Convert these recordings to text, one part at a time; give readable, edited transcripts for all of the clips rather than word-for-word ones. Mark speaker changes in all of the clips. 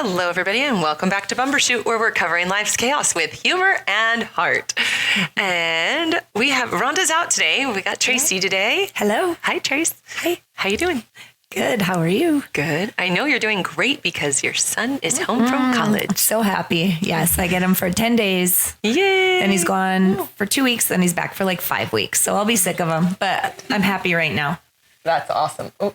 Speaker 1: Hello, everybody, and welcome back to Bumbershoot, where we're covering life's chaos with humor and heart. And we have Rhonda's out today. We got Tracy today.
Speaker 2: Hello.
Speaker 1: Hi, Trace.
Speaker 2: Hi.
Speaker 1: How you doing?
Speaker 2: Good. How are you?
Speaker 1: Good. I know you're doing great because your son is home from college.
Speaker 2: I'm so happy. Yes, I get him for 10 days.
Speaker 1: Yay.
Speaker 2: Then he's gone for 2 weeks. Then he's back for like 5 weeks. So I'll be sick of him, but I'm happy right now.
Speaker 1: That's awesome. Oh,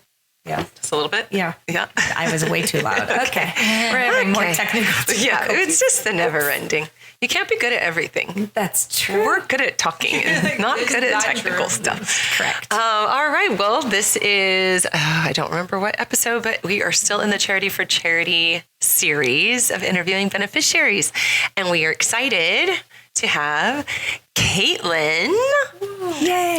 Speaker 2: yeah.
Speaker 1: Just a little bit?
Speaker 2: Yeah.
Speaker 1: Yeah.
Speaker 2: I was way too loud. Okay. We're having more technical difficulties.
Speaker 1: Yeah, it's just the never ending. You can't be good at everything.
Speaker 2: That's true.
Speaker 1: We're good at talking and not good at technical stuff.
Speaker 2: Correct.
Speaker 1: All right. Well, this is, I don't remember what episode, but we are still in the Charity for Charity series of interviewing beneficiaries. And we are excited to have Kaitlyn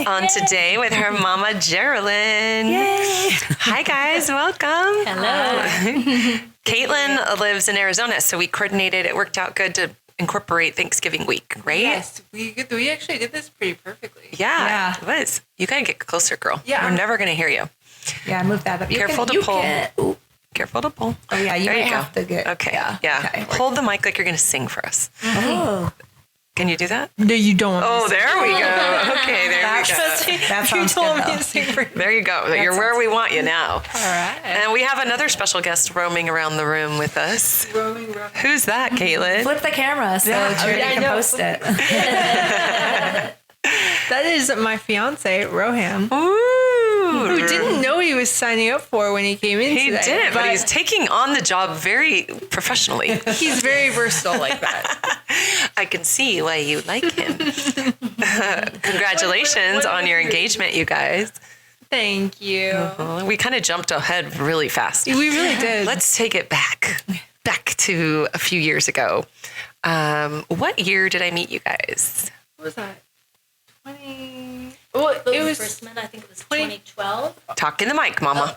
Speaker 1: on today with her mama, Geraldine.
Speaker 2: Yay.
Speaker 1: Hi, guys. Welcome.
Speaker 3: Hello.
Speaker 1: Kaitlyn lives in Arizona, so we coordinated. It worked out good to incorporate Thanksgiving week, right?
Speaker 3: Yes, we actually did this pretty perfectly.
Speaker 1: Yeah, it was. You gotta get closer, girl.
Speaker 3: Yeah.
Speaker 1: We're never gonna hear you.
Speaker 2: Yeah, move that up.
Speaker 1: Careful to pull. Careful to pull.
Speaker 2: Oh, yeah, you
Speaker 1: There
Speaker 2: might
Speaker 1: you go.
Speaker 2: have to get.
Speaker 1: Okay.
Speaker 2: Yeah.
Speaker 1: Yeah.
Speaker 2: Okay.
Speaker 1: Hold the mic like you're gonna sing for us.
Speaker 2: Oh.
Speaker 1: Can you do that?
Speaker 3: No, you don't.
Speaker 1: Oh, there we go. Okay, there we go.
Speaker 2: That
Speaker 3: You
Speaker 2: sounds
Speaker 3: told
Speaker 2: good,
Speaker 3: me
Speaker 2: though.
Speaker 3: to sing for you.
Speaker 1: There you go. You're where we want you now.
Speaker 3: All right.
Speaker 1: And we have another special guest roaming around the room with us.
Speaker 3: Roaming.
Speaker 1: Who's that, Kaitlyn?
Speaker 2: Flip the camera so Judy
Speaker 3: I
Speaker 2: can
Speaker 3: know.
Speaker 2: post it.
Speaker 3: That is my fiance, Rohan,
Speaker 1: Ooh.
Speaker 3: who didn't know he was signing up for when he came in
Speaker 1: He
Speaker 3: today.
Speaker 1: didn't, but he's taking on the job very professionally.
Speaker 3: He's very versatile like that.
Speaker 1: I can see why you like him. Congratulations
Speaker 3: What
Speaker 1: on your
Speaker 3: is it?
Speaker 1: engagement, you guys.
Speaker 3: Thank you.
Speaker 1: We kind of jumped ahead really fast.
Speaker 3: We really did.
Speaker 1: Let's take it back to a few years ago. What year did I meet you guys?
Speaker 3: What was that? 20. Well,
Speaker 4: When
Speaker 3: it
Speaker 4: we
Speaker 3: was.
Speaker 4: first met, I think it was
Speaker 3: 20
Speaker 4: 2012.
Speaker 1: Talk in the mic, Mama.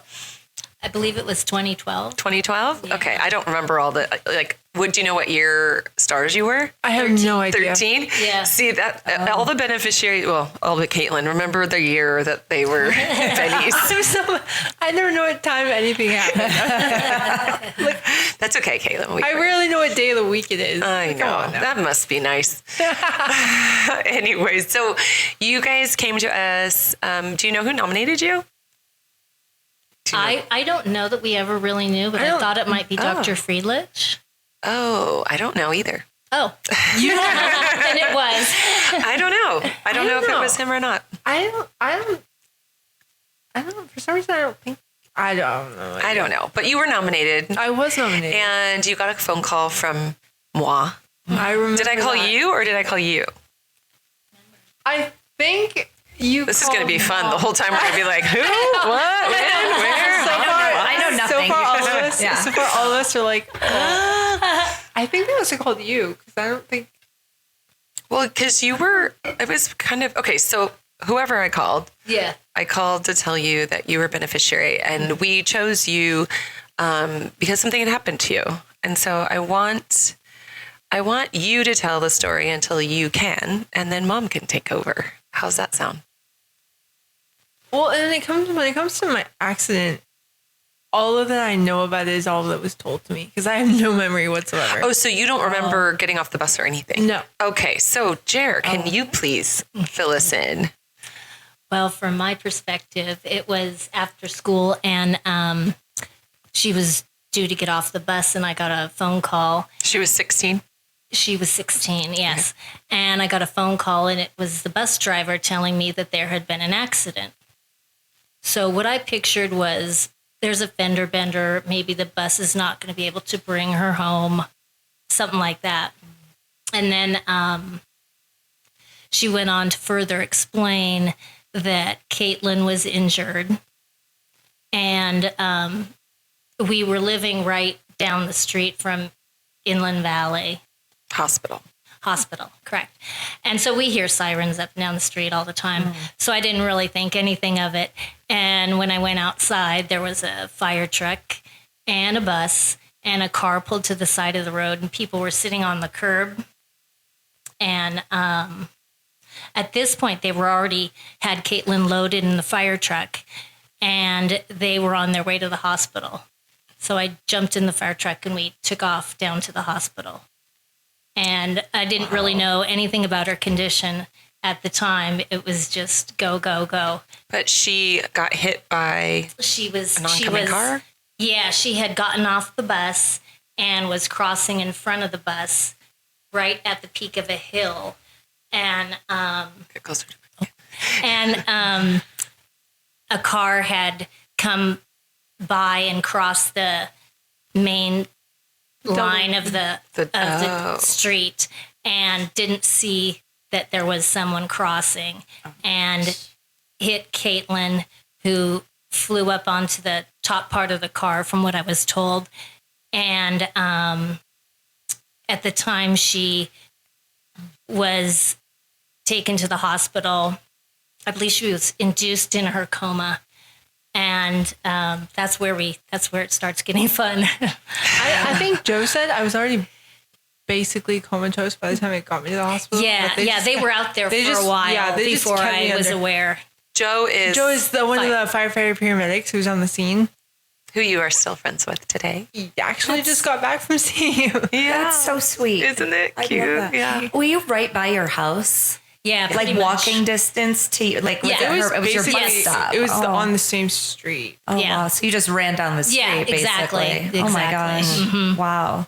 Speaker 4: I believe it was 2012.
Speaker 1: 2012?
Speaker 4: Yeah.
Speaker 1: Okay, I don't remember all the, do you know what year stars you were?
Speaker 3: I have no idea.
Speaker 1: 13?
Speaker 4: Yeah.
Speaker 1: See, that all the beneficiaries, well, all but Kaitlyn, remember the year that they were Benny's?
Speaker 3: I never know what time anything happened.
Speaker 1: That's okay, Kaitlyn.
Speaker 3: I rarely know what day of the week it is.
Speaker 1: I
Speaker 3: Come
Speaker 1: know.
Speaker 3: on now.
Speaker 1: That must be nice. Anyways, so you guys came to us. Do you know who nominated you? Do you know?
Speaker 4: I don't know that we ever really knew, but
Speaker 3: I
Speaker 4: I,
Speaker 3: don't-
Speaker 4: thought it might be Dr. Friedlich.
Speaker 1: Oh, I don't know either.
Speaker 4: Oh, then it was.
Speaker 1: I don't know. I don't know if it was him or not.
Speaker 3: I don't. For some reason, I don't think. I don't know.
Speaker 1: I don't know. But you were nominated,
Speaker 3: I was nominated.
Speaker 1: and you got a phone call from moi.
Speaker 3: I remember.
Speaker 1: Did I call
Speaker 3: that.
Speaker 1: you or did I call you?
Speaker 3: I think you.
Speaker 1: This is going to be fun. The whole time we're going to be like, who? What? When? Where?
Speaker 3: So far,
Speaker 2: I know nothing.
Speaker 3: So far, all of us.
Speaker 2: Yeah.
Speaker 3: So far, all of us are like. Oh. I think that was called you because I don't think.
Speaker 1: Well, because you were, it was kind of, okay, so whoever I called to tell you that you were a beneficiary, and we chose you because something had happened to you. And so I want you to tell the story until you can, and then Mom can take over. How's that sound?
Speaker 3: Well, and when it comes to my accident, all of that I know about it is all that was told to me because I have no memory whatsoever.
Speaker 1: Oh, so you don't remember getting off the bus or anything?
Speaker 3: No.
Speaker 1: Okay, so Jer, can you please fill us in?
Speaker 4: Well, from my perspective, it was after school, and she was due to get off the bus, and I got a phone call.
Speaker 1: She was 16?
Speaker 4: She was 16, yes. And I got a phone call, and it was the bus driver telling me that there had been an accident. So what I pictured was there's a fender bender. Maybe the bus is not going to be able to bring her home, something like that. And then she went on to further explain that Kaitlyn was injured. And we were living right down the street from Inland Valley
Speaker 1: Hospital.
Speaker 4: Correct. And so we hear sirens up and down the street all the time. So I didn't really think anything of it. And when I went outside, there was a fire truck and a bus and a car pulled to the side of the road, and people were sitting on the curb. And at this point, they were already had Kaitlyn loaded in the fire truck, and they were on their way to the hospital. So I jumped in the fire truck and we took off down to the hospital. And I didn't really know anything about her condition at the time. It was just go, go, go.
Speaker 1: But she got hit by an oncoming car?
Speaker 4: Yeah, she had gotten off the bus and was crossing in front of the bus right at the peak of a hill. And
Speaker 1: Get closer.
Speaker 4: and a car had come by and crossed the main line of the street and didn't see that there was someone crossing and hit Kaitlyn, who flew up onto the top part of the car, from what I was told. And at the time, she was taken to the hospital. I believe she was induced in her coma. And that's where it starts getting fun.
Speaker 3: I think Joe said I was already basically comatose by the time it got me to the hospital.
Speaker 4: Yeah, they were out there for a while before I was aware.
Speaker 1: Joe is
Speaker 3: one of the firefighter paramedics who's on the scene.
Speaker 1: Who you are still friends with today.
Speaker 3: He actually just got back from seeing you.
Speaker 2: Yeah. That's so sweet.
Speaker 1: Isn't it cute? Yeah.
Speaker 2: Were you right by your house?
Speaker 4: Yeah,
Speaker 2: like walking distance to you? Like, was it was your bus stop?
Speaker 3: It was on the same street.
Speaker 2: Oh, wow. So you just ran down the street,
Speaker 4: exactly.
Speaker 2: basically. Oh, my gosh. Mm-hmm. Wow.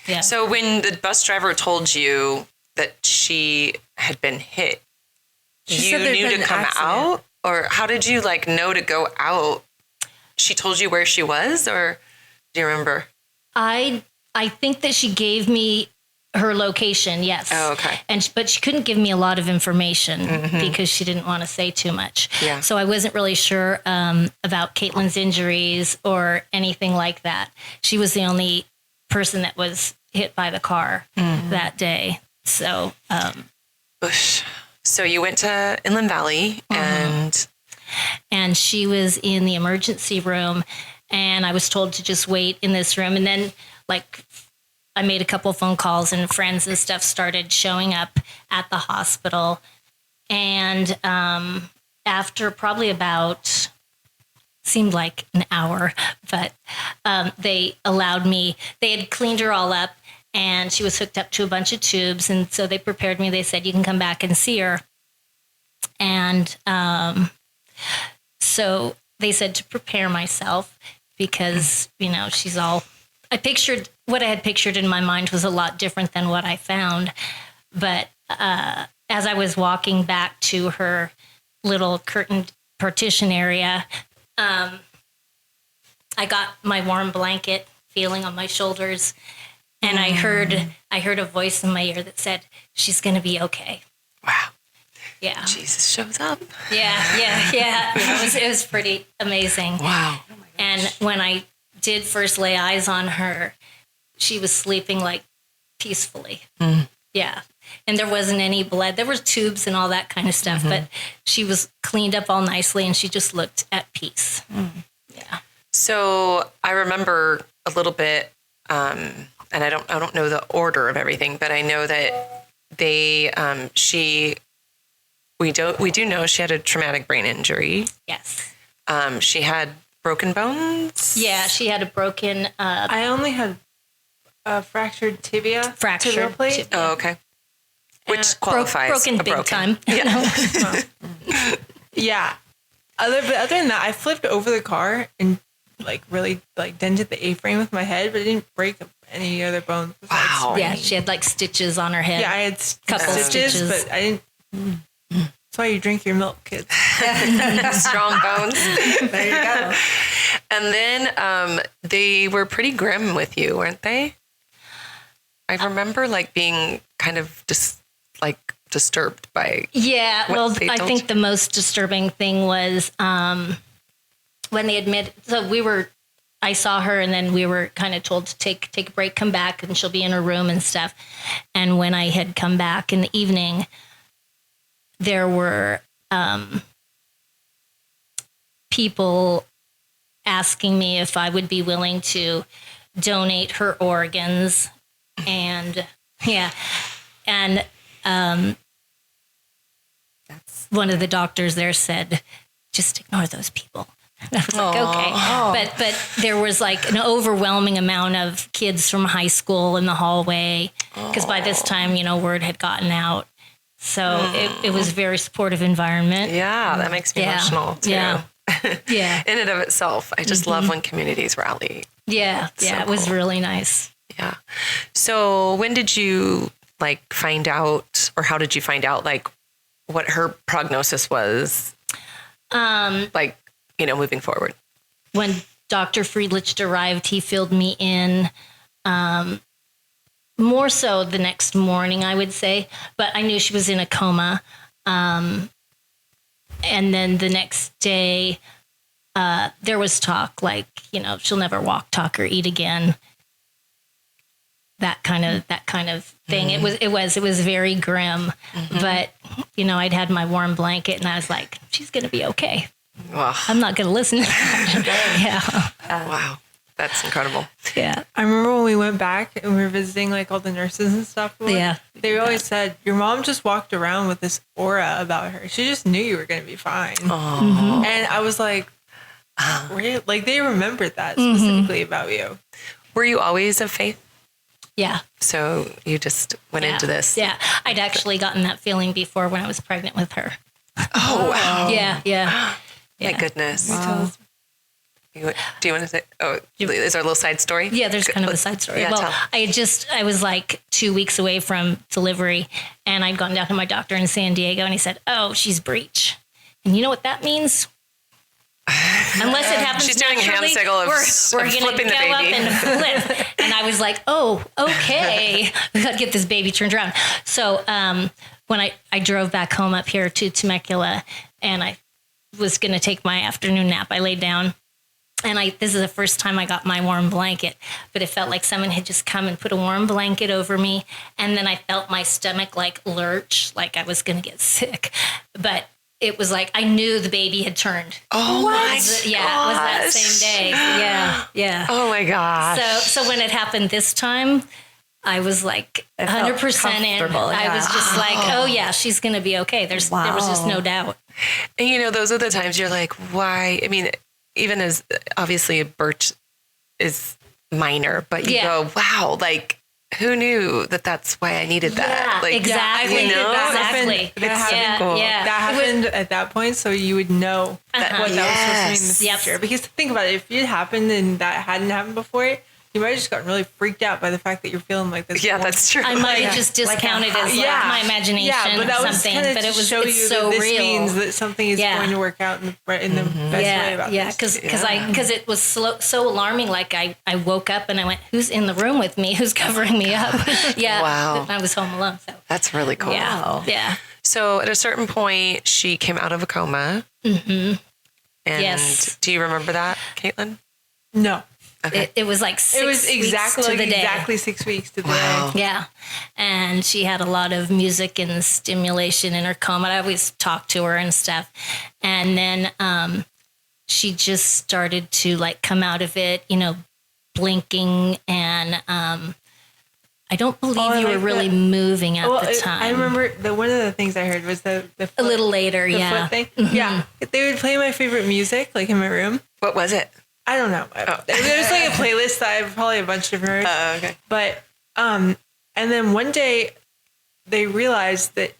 Speaker 1: Yeah. So when the bus driver told you that she had been hit, you knew to come out? Or how did you know to go out? She told you where she was, or do you remember?
Speaker 4: I think that she gave me her location, yes.
Speaker 1: Oh, okay.
Speaker 4: But she couldn't give me a lot of information because she didn't want to say too much.
Speaker 1: Yeah.
Speaker 4: So I wasn't really sure about Kaitlyn's injuries or anything like that. She was the only person that was hit by the car that day. So,
Speaker 1: So you went to Inland Valley
Speaker 4: and she was in the emergency room, and I was told to just wait in this room. And then I made a couple phone calls, and friends and stuff started showing up at the hospital. And after probably seemed like an hour, but they allowed me, they had cleaned her all up and she was hooked up to a bunch of tubes. And so they prepared me. They said, you can come back and see her. And so they said to prepare myself because, she's all, what I had pictured in my mind was a lot different than what I found. But as I was walking back to her little curtained partition area, I got my warm blanket feeling on my shoulders, and I heard a voice in my ear that said, "She's going to be okay."
Speaker 1: Wow.
Speaker 4: Yeah.
Speaker 1: Jesus shows up.
Speaker 4: Yeah. It was pretty amazing.
Speaker 1: Wow.
Speaker 4: And when I did first lay eyes on her, she was sleeping peacefully. Yeah. And there wasn't any blood. There was tubes and all that kind of stuff, but she was cleaned up all nicely and she just looked at peace. Yeah.
Speaker 1: So I remember a little bit, and I don't know the order of everything, but I know that we do know she had a traumatic brain injury.
Speaker 4: Yes.
Speaker 1: She had broken bones.
Speaker 4: Yeah, she had a broken.
Speaker 3: I only had a fractured tibia. Tibia plate.
Speaker 1: Oh, okay. Which qualifies
Speaker 4: broken big time.
Speaker 1: Yeah.
Speaker 3: Yeah. Other than that, I flipped over the car and really dented the A-frame with my head, but I didn't break any other bones.
Speaker 1: Wow.
Speaker 4: Yeah, she had stitches on her head.
Speaker 3: Yeah, I had couple stitches, but I didn't. That's why you drink your milk, kids.
Speaker 1: Strong bones.
Speaker 2: There you go.
Speaker 1: And then they were pretty grim with you, weren't they? I remember being kind of just disturbed by.
Speaker 4: Yeah, well, I think the most disturbing thing was when they admitted. So I saw her, and then we were kind of told to take a break, come back, and she'll be in her room and stuff. And when I had come back in the evening, there were people asking me if I would be willing to donate her organs. And one of the doctors there said, just ignore those people. And I was like, okay. But there was like an overwhelming amount of kids from high school in the hallway because by this time, word had gotten out. So it was a very supportive environment.
Speaker 1: Yeah, that makes me emotional too.
Speaker 4: Yeah. Yeah.
Speaker 1: In and of itself. I just love when communities rally.
Speaker 4: Yeah. Yeah. It was really nice.
Speaker 1: Yeah. So when did you find out, or how did you find out what her prognosis was? Moving forward.
Speaker 4: When Dr. Friedlich arrived, he filled me in, more so the next morning, I would say, but I knew she was in a coma. And then the next day, there was talk she'll never walk, talk, or eat again. That kind of thing. Mm-hmm. It was very grim, but I'd had my warm blanket and I was like, she's going to be okay.
Speaker 1: Wow.
Speaker 4: I'm not going to listen to that. Yeah.
Speaker 1: Wow. That's incredible.
Speaker 4: Yeah.
Speaker 3: I remember when we went back and we were visiting all the nurses and stuff. They always said, your mom just walked around with this aura about her. She just knew you were going to be fine.
Speaker 1: Mm-hmm.
Speaker 3: And I was like, really? They remembered that specifically about you.
Speaker 1: Were you always of faith?
Speaker 4: Yeah.
Speaker 1: So you just went into this?
Speaker 4: Yeah. I'd actually gotten that feeling before when I was pregnant with her.
Speaker 1: Oh, wow.
Speaker 4: Yeah. Yeah.
Speaker 1: My goodness.
Speaker 3: Wow.
Speaker 1: Do you want to say, is there a little side story?
Speaker 4: Yeah, there's kind of a side story.
Speaker 1: Yeah,
Speaker 4: well,
Speaker 1: tell.
Speaker 4: I was 2 weeks away from delivery and I'd gone down to my doctor in San Diego and he said, oh, she's breech. And you know what that means? Unless it happens
Speaker 1: she's doing a hand
Speaker 4: naturally,
Speaker 1: signal of
Speaker 4: we're going to
Speaker 1: flipping
Speaker 4: go
Speaker 1: the baby.
Speaker 4: up and flip. And I was like, oh, okay. We got to get this baby turned around. So when I drove back home up here to Temecula and I was going to take my afternoon nap, I laid down. And this is the first time I got my warm blanket, but it felt like someone had just come and put a warm blanket over me. And then I felt my stomach lurch, like I was going to get sick. But it was I knew the baby had turned.
Speaker 1: Oh my
Speaker 4: Yeah, it was that same day. Yeah, yeah.
Speaker 1: Oh my gosh.
Speaker 4: So when it happened this time, I was 100% in. I was just oh yeah, she's going to be okay. There was just no doubt.
Speaker 1: And those are the times you're like, why? I mean, even as obviously a birth is minor, but you go, wow, who knew that's why I needed that?
Speaker 4: Yeah, exactly.
Speaker 3: That happened at that point, so you would know what that was supposed to mean in the future. Because think about it, if it happened and that hadn't happened before, you might have just gotten really freaked out by the fact that you're feeling like this.
Speaker 1: Yeah, that's true.
Speaker 4: I might have just discounted as my imagination
Speaker 3: but that was
Speaker 4: something,
Speaker 3: but
Speaker 4: it was
Speaker 3: show you
Speaker 4: so
Speaker 3: that this
Speaker 4: real.
Speaker 3: means that something is going to work out in the best way about this.
Speaker 4: Because it was so alarming. I woke up and I went, "Who's in the room with me? Who's covering me up?" Yeah,
Speaker 1: wow.
Speaker 4: I was home alone. So
Speaker 1: that's really cool.
Speaker 4: Yeah, yeah.
Speaker 1: So at a certain point, she came out of a coma. Mm-hmm. And
Speaker 4: yes.
Speaker 1: Do you remember that, Kaitlyn?
Speaker 3: No.
Speaker 4: Okay. It was 6
Speaker 3: it was
Speaker 4: exactly weeks to the day.
Speaker 3: Exactly 6 weeks to the day.
Speaker 4: Yeah. And she had a lot of music and stimulation in her coma. I always talked to her and stuff. And then she just started to come out of it, blinking. And I don't believe you were really moving at the time.
Speaker 3: I remember one of the things I heard was the foot,
Speaker 4: a little later,
Speaker 3: the foot thing. Mm-hmm. Yeah. They would play my favorite music in my room.
Speaker 1: What was it?
Speaker 3: I don't know. There's a playlist that I have probably a bunch of different.
Speaker 1: Okay.
Speaker 3: But and then one day they realized that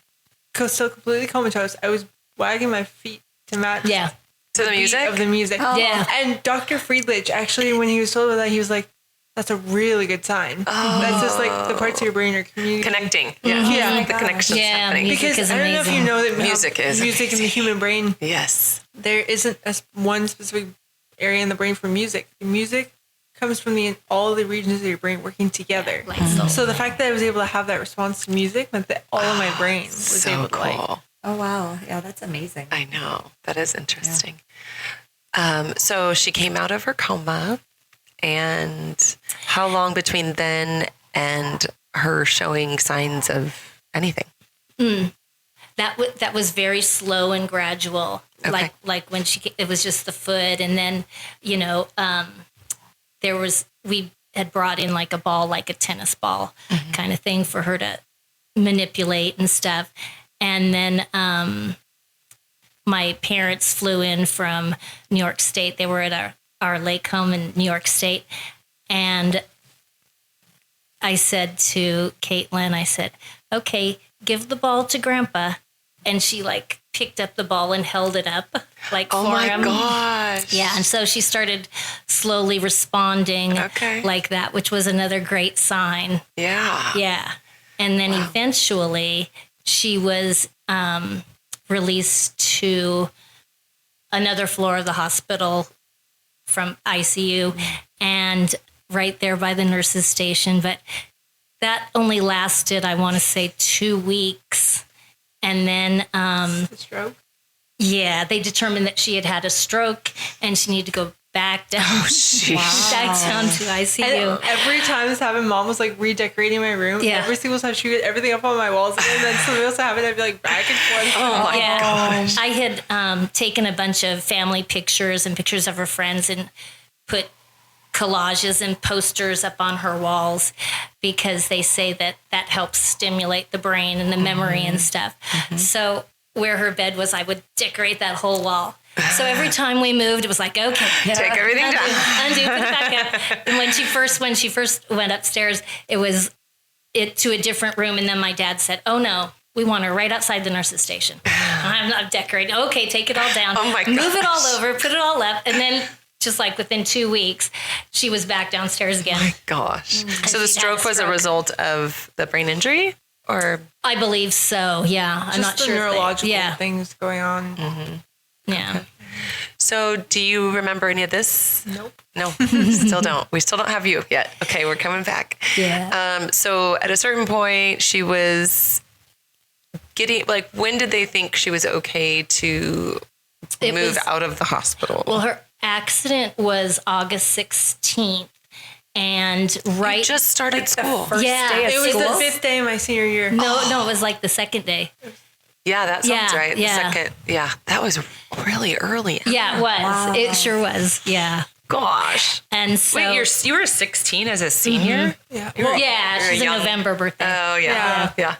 Speaker 3: so completely comatose, I was wagging my feet to match.
Speaker 4: Yeah.
Speaker 1: To the music
Speaker 3: of the music.
Speaker 4: Oh. Yeah.
Speaker 3: And Dr. Friedlich actually, when he was told about that, he was like, "That's a really good sign. That's just the parts of your brain are
Speaker 1: connecting. Yeah.
Speaker 3: Mm-hmm. Yeah.
Speaker 1: The connection's happening.
Speaker 3: Because I don't know if you know that
Speaker 1: music
Speaker 3: in the human brain.
Speaker 1: Yes.
Speaker 3: There isn't one specific area in the brain for music. Music comes from all the regions of your brain working together. So the fact that I was able to have that response to music meant that all of my brain was able to
Speaker 1: cool.
Speaker 2: Oh wow, yeah, that's amazing.
Speaker 1: I know, that is interesting. Yeah. So she came out of her coma, and how long between then and her showing signs of anything?
Speaker 4: That was very slow and gradual.
Speaker 1: Okay.
Speaker 4: Like when it was just the foot, and then we had brought in a ball, like a tennis ball kind of thing for her to manipulate and stuff. And then my parents flew in from New York State. They were at our lake home in New York State. And I said to Kaitlyn, I said, okay, give the ball to Grandpa. And she like picked up the ball and held it up like
Speaker 1: oh
Speaker 4: for
Speaker 1: my
Speaker 4: him.
Speaker 1: gosh.
Speaker 4: Yeah. And so she started slowly responding like that, which was another great sign.
Speaker 1: Yeah.
Speaker 4: Yeah. And then eventually she was released to another floor of the hospital from ICU and right there by the nurses' station. But that only lasted, I want to say, 2 weeks. And then,
Speaker 3: stroke?
Speaker 4: Yeah, they determined that she had had a stroke and she needed to go back down, back down to ICU.
Speaker 3: And every time this happened, Mom was like redecorating my room.
Speaker 4: Yeah.
Speaker 3: Every single time she would get everything up on my walls, and then something else happened, I'd be like back and forth.
Speaker 1: Oh my gosh.
Speaker 4: I had taken a bunch of family pictures and pictures of her friends and put collages and posters up on her walls because they say that helps stimulate the brain and the memory and stuff. So where her bed was, I would decorate that whole wall. So every time we moved, it was like, okay,
Speaker 1: take everything down,
Speaker 4: undo, put it back up. And when she first went upstairs, it was to a different room, and then my dad said, "Oh no, we want her right outside the nurses' station." I'm not decorating. Okay, take it all down, move it all over, put it all up, and then just like within 2 weeks, she was back downstairs again.
Speaker 1: Oh my gosh! So the stroke was a result of the brain injury, or
Speaker 4: I believe so. Yeah, I'm not sure.
Speaker 3: Neurological things going on.
Speaker 4: Yeah.
Speaker 1: Okay. So do you remember any of this?
Speaker 3: Nope.
Speaker 1: No, still don't. We still don't have you yet. Okay, we're coming back.
Speaker 4: Yeah.
Speaker 1: So at a certain point, she was getting, like, when did they think she was okay to move out of the hospital?
Speaker 4: Well, her accident was August 16th. And
Speaker 1: you just started school.
Speaker 2: First day of
Speaker 3: it was
Speaker 2: school?
Speaker 3: the 5th day of my senior year.
Speaker 4: No, it was like the second day.
Speaker 1: Yeah, that sounds right. The
Speaker 4: Yeah.
Speaker 1: second. Yeah, that was really early.
Speaker 4: Yeah, it was. Wow. It sure was. Yeah.
Speaker 1: Gosh.
Speaker 4: And so
Speaker 1: wait, you were 16 as a senior?
Speaker 3: Yeah.
Speaker 4: Yeah, she's a November birthday.
Speaker 1: Oh yeah.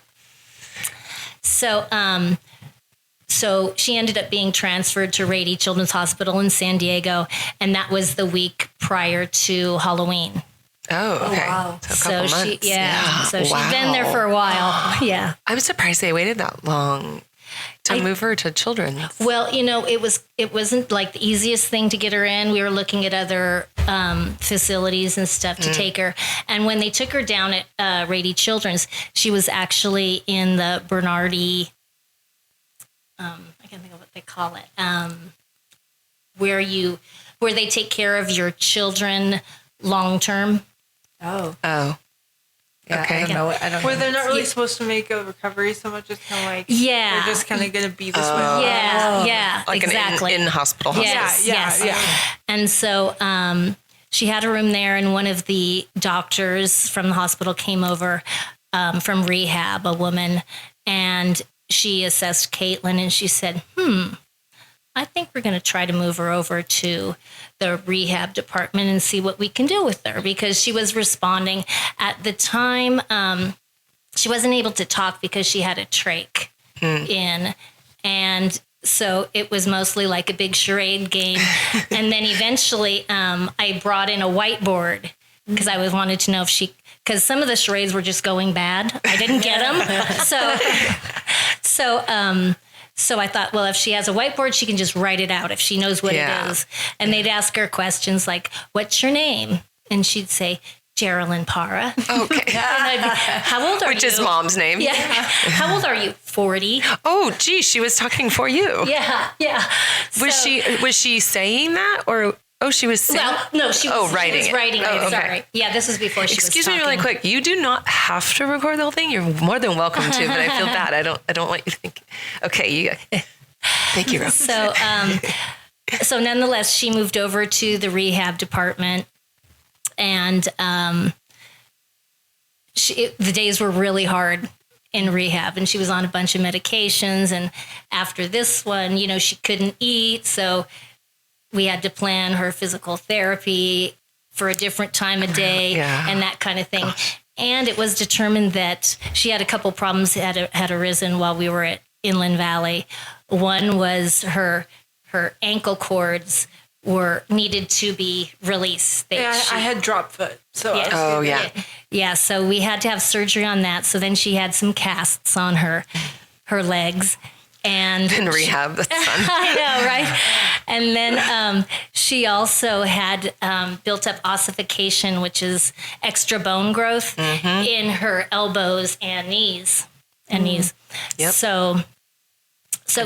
Speaker 4: So she ended up being transferred to Rady Children's Hospital in San Diego, and that was the week prior to Halloween.
Speaker 1: Oh, okay.
Speaker 2: Wow.
Speaker 1: So a couple months.
Speaker 4: So she's been there for a while. Yeah.
Speaker 1: I'm surprised they waited that long to move her to children's.
Speaker 4: Well, it wasn't like the easiest thing to get her in. We were looking at other facilities and stuff to take her. And when they took her down at Rady Children's, she was actually in the Bernardi, I can't think of what they call it, where they take care of your children long term.
Speaker 2: Oh.
Speaker 1: Yeah,
Speaker 2: okay. I don't know.
Speaker 3: Where they're not really supposed to make a recovery so much, it's kind of like
Speaker 4: they're
Speaker 3: just kind of going to be this way.
Speaker 4: Yeah,
Speaker 1: like
Speaker 4: exactly.
Speaker 1: an in-hospital hospital.
Speaker 4: Yes. And so she had a room there, and one of the doctors from the hospital came over from rehab, a woman, and she assessed Kaitlyn, and she said, I think we're going to try to move her over to the rehab department and see what we can do with her, because she was responding. At the time, she wasn't able to talk because she had a trach in. And so it was mostly like a big charade game. And then eventually I brought in a whiteboard because I wanted to know if because some of the charades were just going bad. I didn't get them. So I thought, well, if she has a whiteboard, she can just write it out if she knows what it is. And they'd ask her questions like, what's your name? And she'd say, Geraldine Parra.
Speaker 1: Okay.
Speaker 4: And I'd be, how old are you?
Speaker 1: Which is Mom's name.
Speaker 4: Yeah. How old are you? 40.
Speaker 1: Oh, gee, she was talking for you.
Speaker 4: Yeah.
Speaker 1: Was she saying that, or she was saying?
Speaker 4: Well, no, she was
Speaker 1: writing
Speaker 4: she was writing it.
Speaker 1: okay.
Speaker 4: Sorry. Yeah, this was before she was
Speaker 1: Excuse me
Speaker 4: talking.
Speaker 1: really quick. You do not have to record the whole thing. You're more than welcome to, but I feel bad. I don't want you to think. Okay, thank you, Rose.
Speaker 4: So nonetheless, she moved over to the rehab department, and the days were really hard in rehab, and she was on a bunch of medications. And after this one, she couldn't eat, so we had to plan her physical therapy for a different time of day and that kind of thing. And it was determined that she had a couple problems that had arisen while we were Inland Valley. One was her ankle cords needed to be released.
Speaker 3: I had drop foot. So
Speaker 4: yeah. So we had to have surgery on that. So then she had some casts on her legs. And
Speaker 1: in rehab, that's fun.
Speaker 4: I know, right? And then she also had built up ossification, which is extra bone growth in her elbows and knees. Yep. So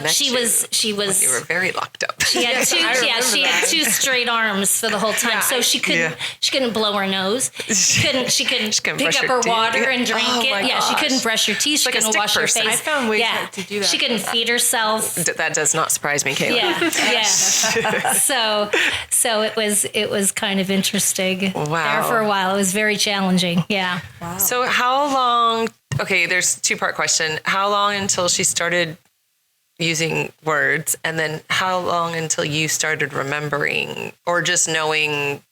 Speaker 4: she was.
Speaker 1: You were very locked up.
Speaker 4: She had two. She had two straight arms for the whole time, so she couldn't blow her nose. She couldn't pick up her water and drink it. Yeah, she couldn't brush her teeth. She couldn't wash her face.
Speaker 3: I found ways to do that.
Speaker 4: She couldn't feed herself.
Speaker 1: That does not surprise me, Kaitlyn.
Speaker 4: Yeah. So it was kind of interesting.
Speaker 1: Wow.
Speaker 4: There for a while, it was very challenging. Yeah.
Speaker 1: Wow. So how long? Okay, there's a 2-part question. How long until she started using words, and then how long until you started remembering or just knowing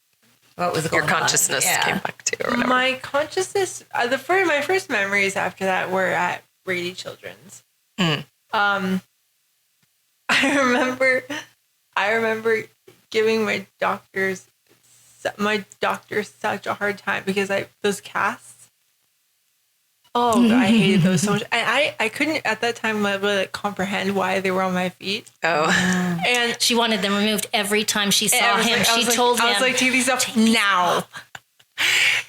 Speaker 1: what was your consciousness came back to, or whatever?
Speaker 3: My consciousness, my first memories after that were at Brady Children's. I remember giving my doctor such a hard time because those casts. Oh, I hated those so much. I couldn't at that time really comprehend why they were on my feet.
Speaker 1: Oh.
Speaker 3: And
Speaker 4: she wanted them removed every time she saw him. She told him,
Speaker 3: I was like, take these off now.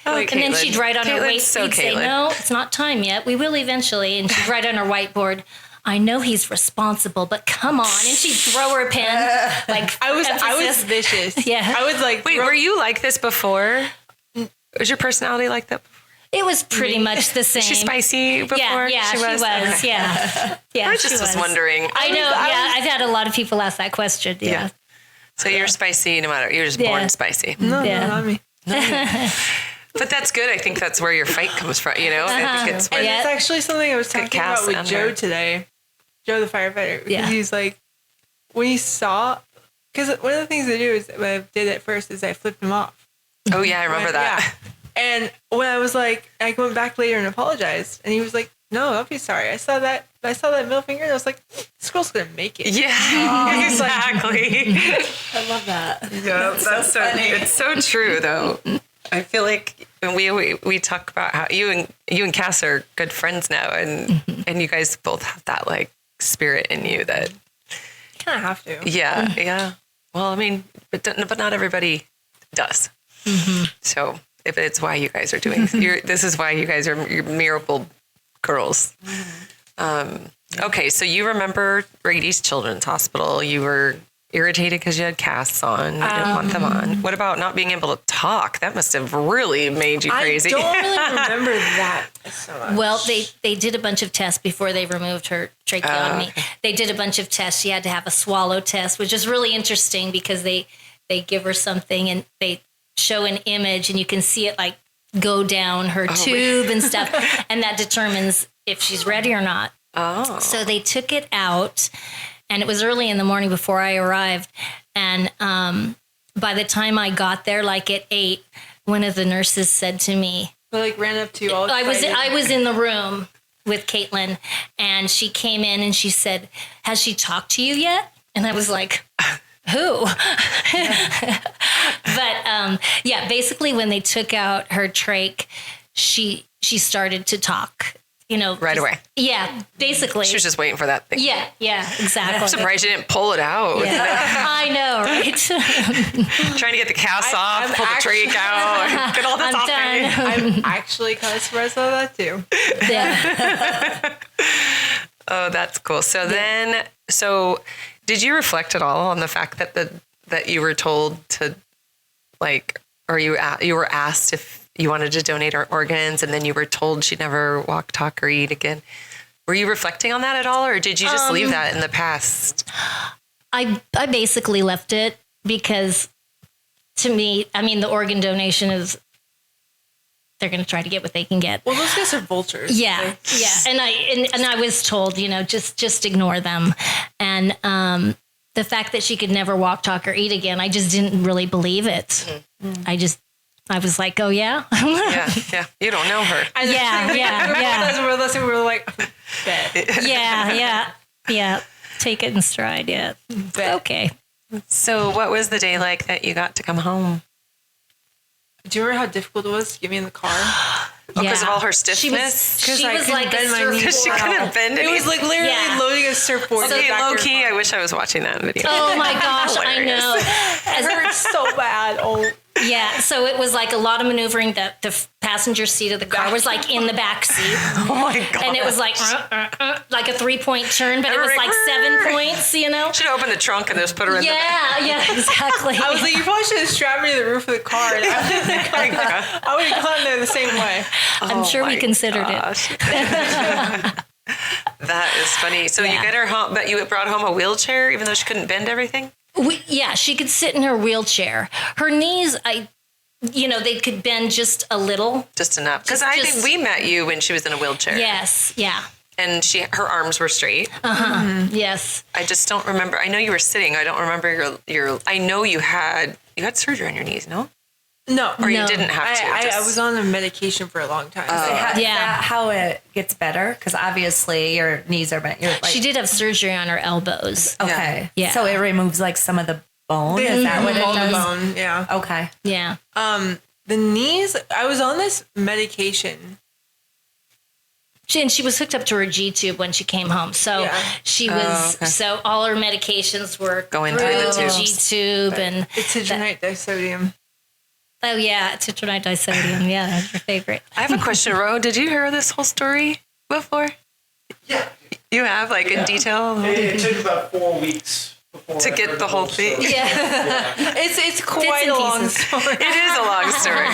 Speaker 4: And then she'd write on her waist, she'd say, no, it's not time yet. We will eventually. And she'd write on her whiteboard, I know he's responsible, but come on. And she'd throw her pen. Like
Speaker 3: I was vicious.
Speaker 4: Yeah.
Speaker 3: I was like,
Speaker 1: wait, were you like this before? Was your personality like that before?
Speaker 4: It was pretty much the same.
Speaker 1: Was she spicy before?
Speaker 4: Yeah, she was.
Speaker 1: Okay.
Speaker 4: Yeah,
Speaker 1: I just was wondering.
Speaker 4: I know. I've had a lot of people ask that question. Yeah.
Speaker 1: So you're spicy no matter. You're just born spicy.
Speaker 3: No, not me.
Speaker 1: But that's good. I think that's where your fight comes from. You know, I think it's where
Speaker 3: it's actually something I was talking about with Joe today. Joe, the firefighter. Because he's like, when he saw, because one of the things I do is what I did at first is I flipped him off.
Speaker 1: Oh yeah, I remember that.
Speaker 3: Yeah. And when I was like, I went back later and apologized, and he was like, "No, don't be sorry. I saw that middle finger, and I was like, this girl's gonna make it."
Speaker 1: Yeah, exactly.
Speaker 2: I love that.
Speaker 1: Yeah, that's so funny. It's so true, though. I feel like we talk about how you and Cass are good friends now, and you guys both have that like spirit in you that
Speaker 3: you kind of have to.
Speaker 1: Yeah, yeah. Well, I mean, but not everybody does. So. If it's why you guys are doing this is why you guys are your miracle girls. Okay, so you remember Brady's Children's Hospital. You were irritated because you had casts on. You didn't want them on. What about not being able to talk? That must have really made you crazy.
Speaker 3: I don't really remember that so much.
Speaker 4: Well, they did a bunch of tests before they removed her tracheotomy. Okay. They did a bunch of tests. She had to have a swallow test, which is really interesting because they give her something and they show an image and you can see it like go down her tube and stuff. And that determines if she's ready or not. Oh. So they took it out and it was early in the morning before I arrived. And by the time I got there, like at 8, one of the nurses said to me,
Speaker 3: ran up to you all
Speaker 4: I was in the room with Kaitlyn and she came in and she said, has she talked to you yet? And I was like, who? But basically when they took out her trach, she started to talk,
Speaker 1: right away.
Speaker 4: Yeah, basically.
Speaker 1: She was just waiting for that thing.
Speaker 4: Yeah, exactly.
Speaker 1: I'm surprised you didn't pull it out.
Speaker 4: Yeah. I know, right?
Speaker 1: Trying to get the cast off, pull the trach out, get all this off.
Speaker 3: I'm actually kind of surprised by that too.
Speaker 1: Yeah. Oh, that's cool. So then, did you reflect at all on the fact that you were told to, or you were asked if you wanted to donate our organs, and then you were told she'd never walk, talk, or eat again? Were you reflecting on that at all, or did you just leave that in the past?
Speaker 4: I basically left it because, to me, I mean, the organ donation is. They're going to try to get what they can get.
Speaker 3: Well, those guys are vultures.
Speaker 4: Yeah, yeah. And I was told, just ignore them. And the fact that she could never walk, talk, or eat again, I just didn't really believe it. Mm-hmm. I was like, oh yeah,
Speaker 1: yeah. You don't know her.
Speaker 4: Yeah.
Speaker 3: We were like,
Speaker 4: yeah. take it in stride. Yeah. Okay.
Speaker 1: So what was the day like that you got to come home?
Speaker 3: Do you remember how difficult it was to get me in the car?
Speaker 1: Because of all her stiffness?
Speaker 4: She was like a surfboard.
Speaker 1: Because she couldn't bend it.
Speaker 3: It was like literally loading a surfboard.
Speaker 1: Okay, low key, I wish I was watching that video.
Speaker 4: Oh my gosh, I know.
Speaker 3: It hurt so bad. Oh.
Speaker 4: Yeah, so it was like a lot of maneuvering. That the passenger seat of the car was like in the back seat.
Speaker 1: Oh my god!
Speaker 4: And it was like like a 3-point turn, but it was like 7 points. You know,
Speaker 1: should have opened the trunk and just put her in.
Speaker 4: Yeah, exactly.
Speaker 3: I was like, you probably should have strapped me to the roof of the car. I would have gone there the same way.
Speaker 4: I'm sure we considered it.
Speaker 1: That is funny. So you get her home, but you brought home a wheelchair, even though she couldn't bend everything.
Speaker 4: She could sit in her wheelchair. Her knees, they could bend just a little.
Speaker 1: Just enough. Because I think we met you when she was in a wheelchair.
Speaker 4: Yes, yeah.
Speaker 1: And her arms were straight.
Speaker 4: Uh-huh, yes.
Speaker 1: I just don't remember. I know you were sitting. I don't remember your I know you had surgery on your knees, no?
Speaker 3: No.
Speaker 1: Or you didn't have to?
Speaker 3: I was on a medication for a long time.
Speaker 2: Is that how it gets better? Because obviously your knees are bent.
Speaker 4: She did have surgery on her elbows.
Speaker 2: Okay.
Speaker 4: Yeah.
Speaker 2: So it removes like some of the bone? Is that what it does?
Speaker 3: Bone, yeah.
Speaker 2: Okay.
Speaker 4: Yeah.
Speaker 3: The knees, I was on this medication.
Speaker 4: She was hooked up to her G-tube when she came home. So she was, so all her medications were
Speaker 1: going through the
Speaker 4: G-tube. And
Speaker 3: it's citronate disodium.
Speaker 4: Oh, yeah, citronate disodium. Yeah, that's your favorite.
Speaker 1: I have a question, Ro. Did you hear this whole story before?
Speaker 5: Yeah.
Speaker 1: You have, in detail?
Speaker 5: It took about 4 weeks
Speaker 1: to get the whole thing.
Speaker 4: Yeah.
Speaker 3: It's quite a long story.
Speaker 1: It is a long story.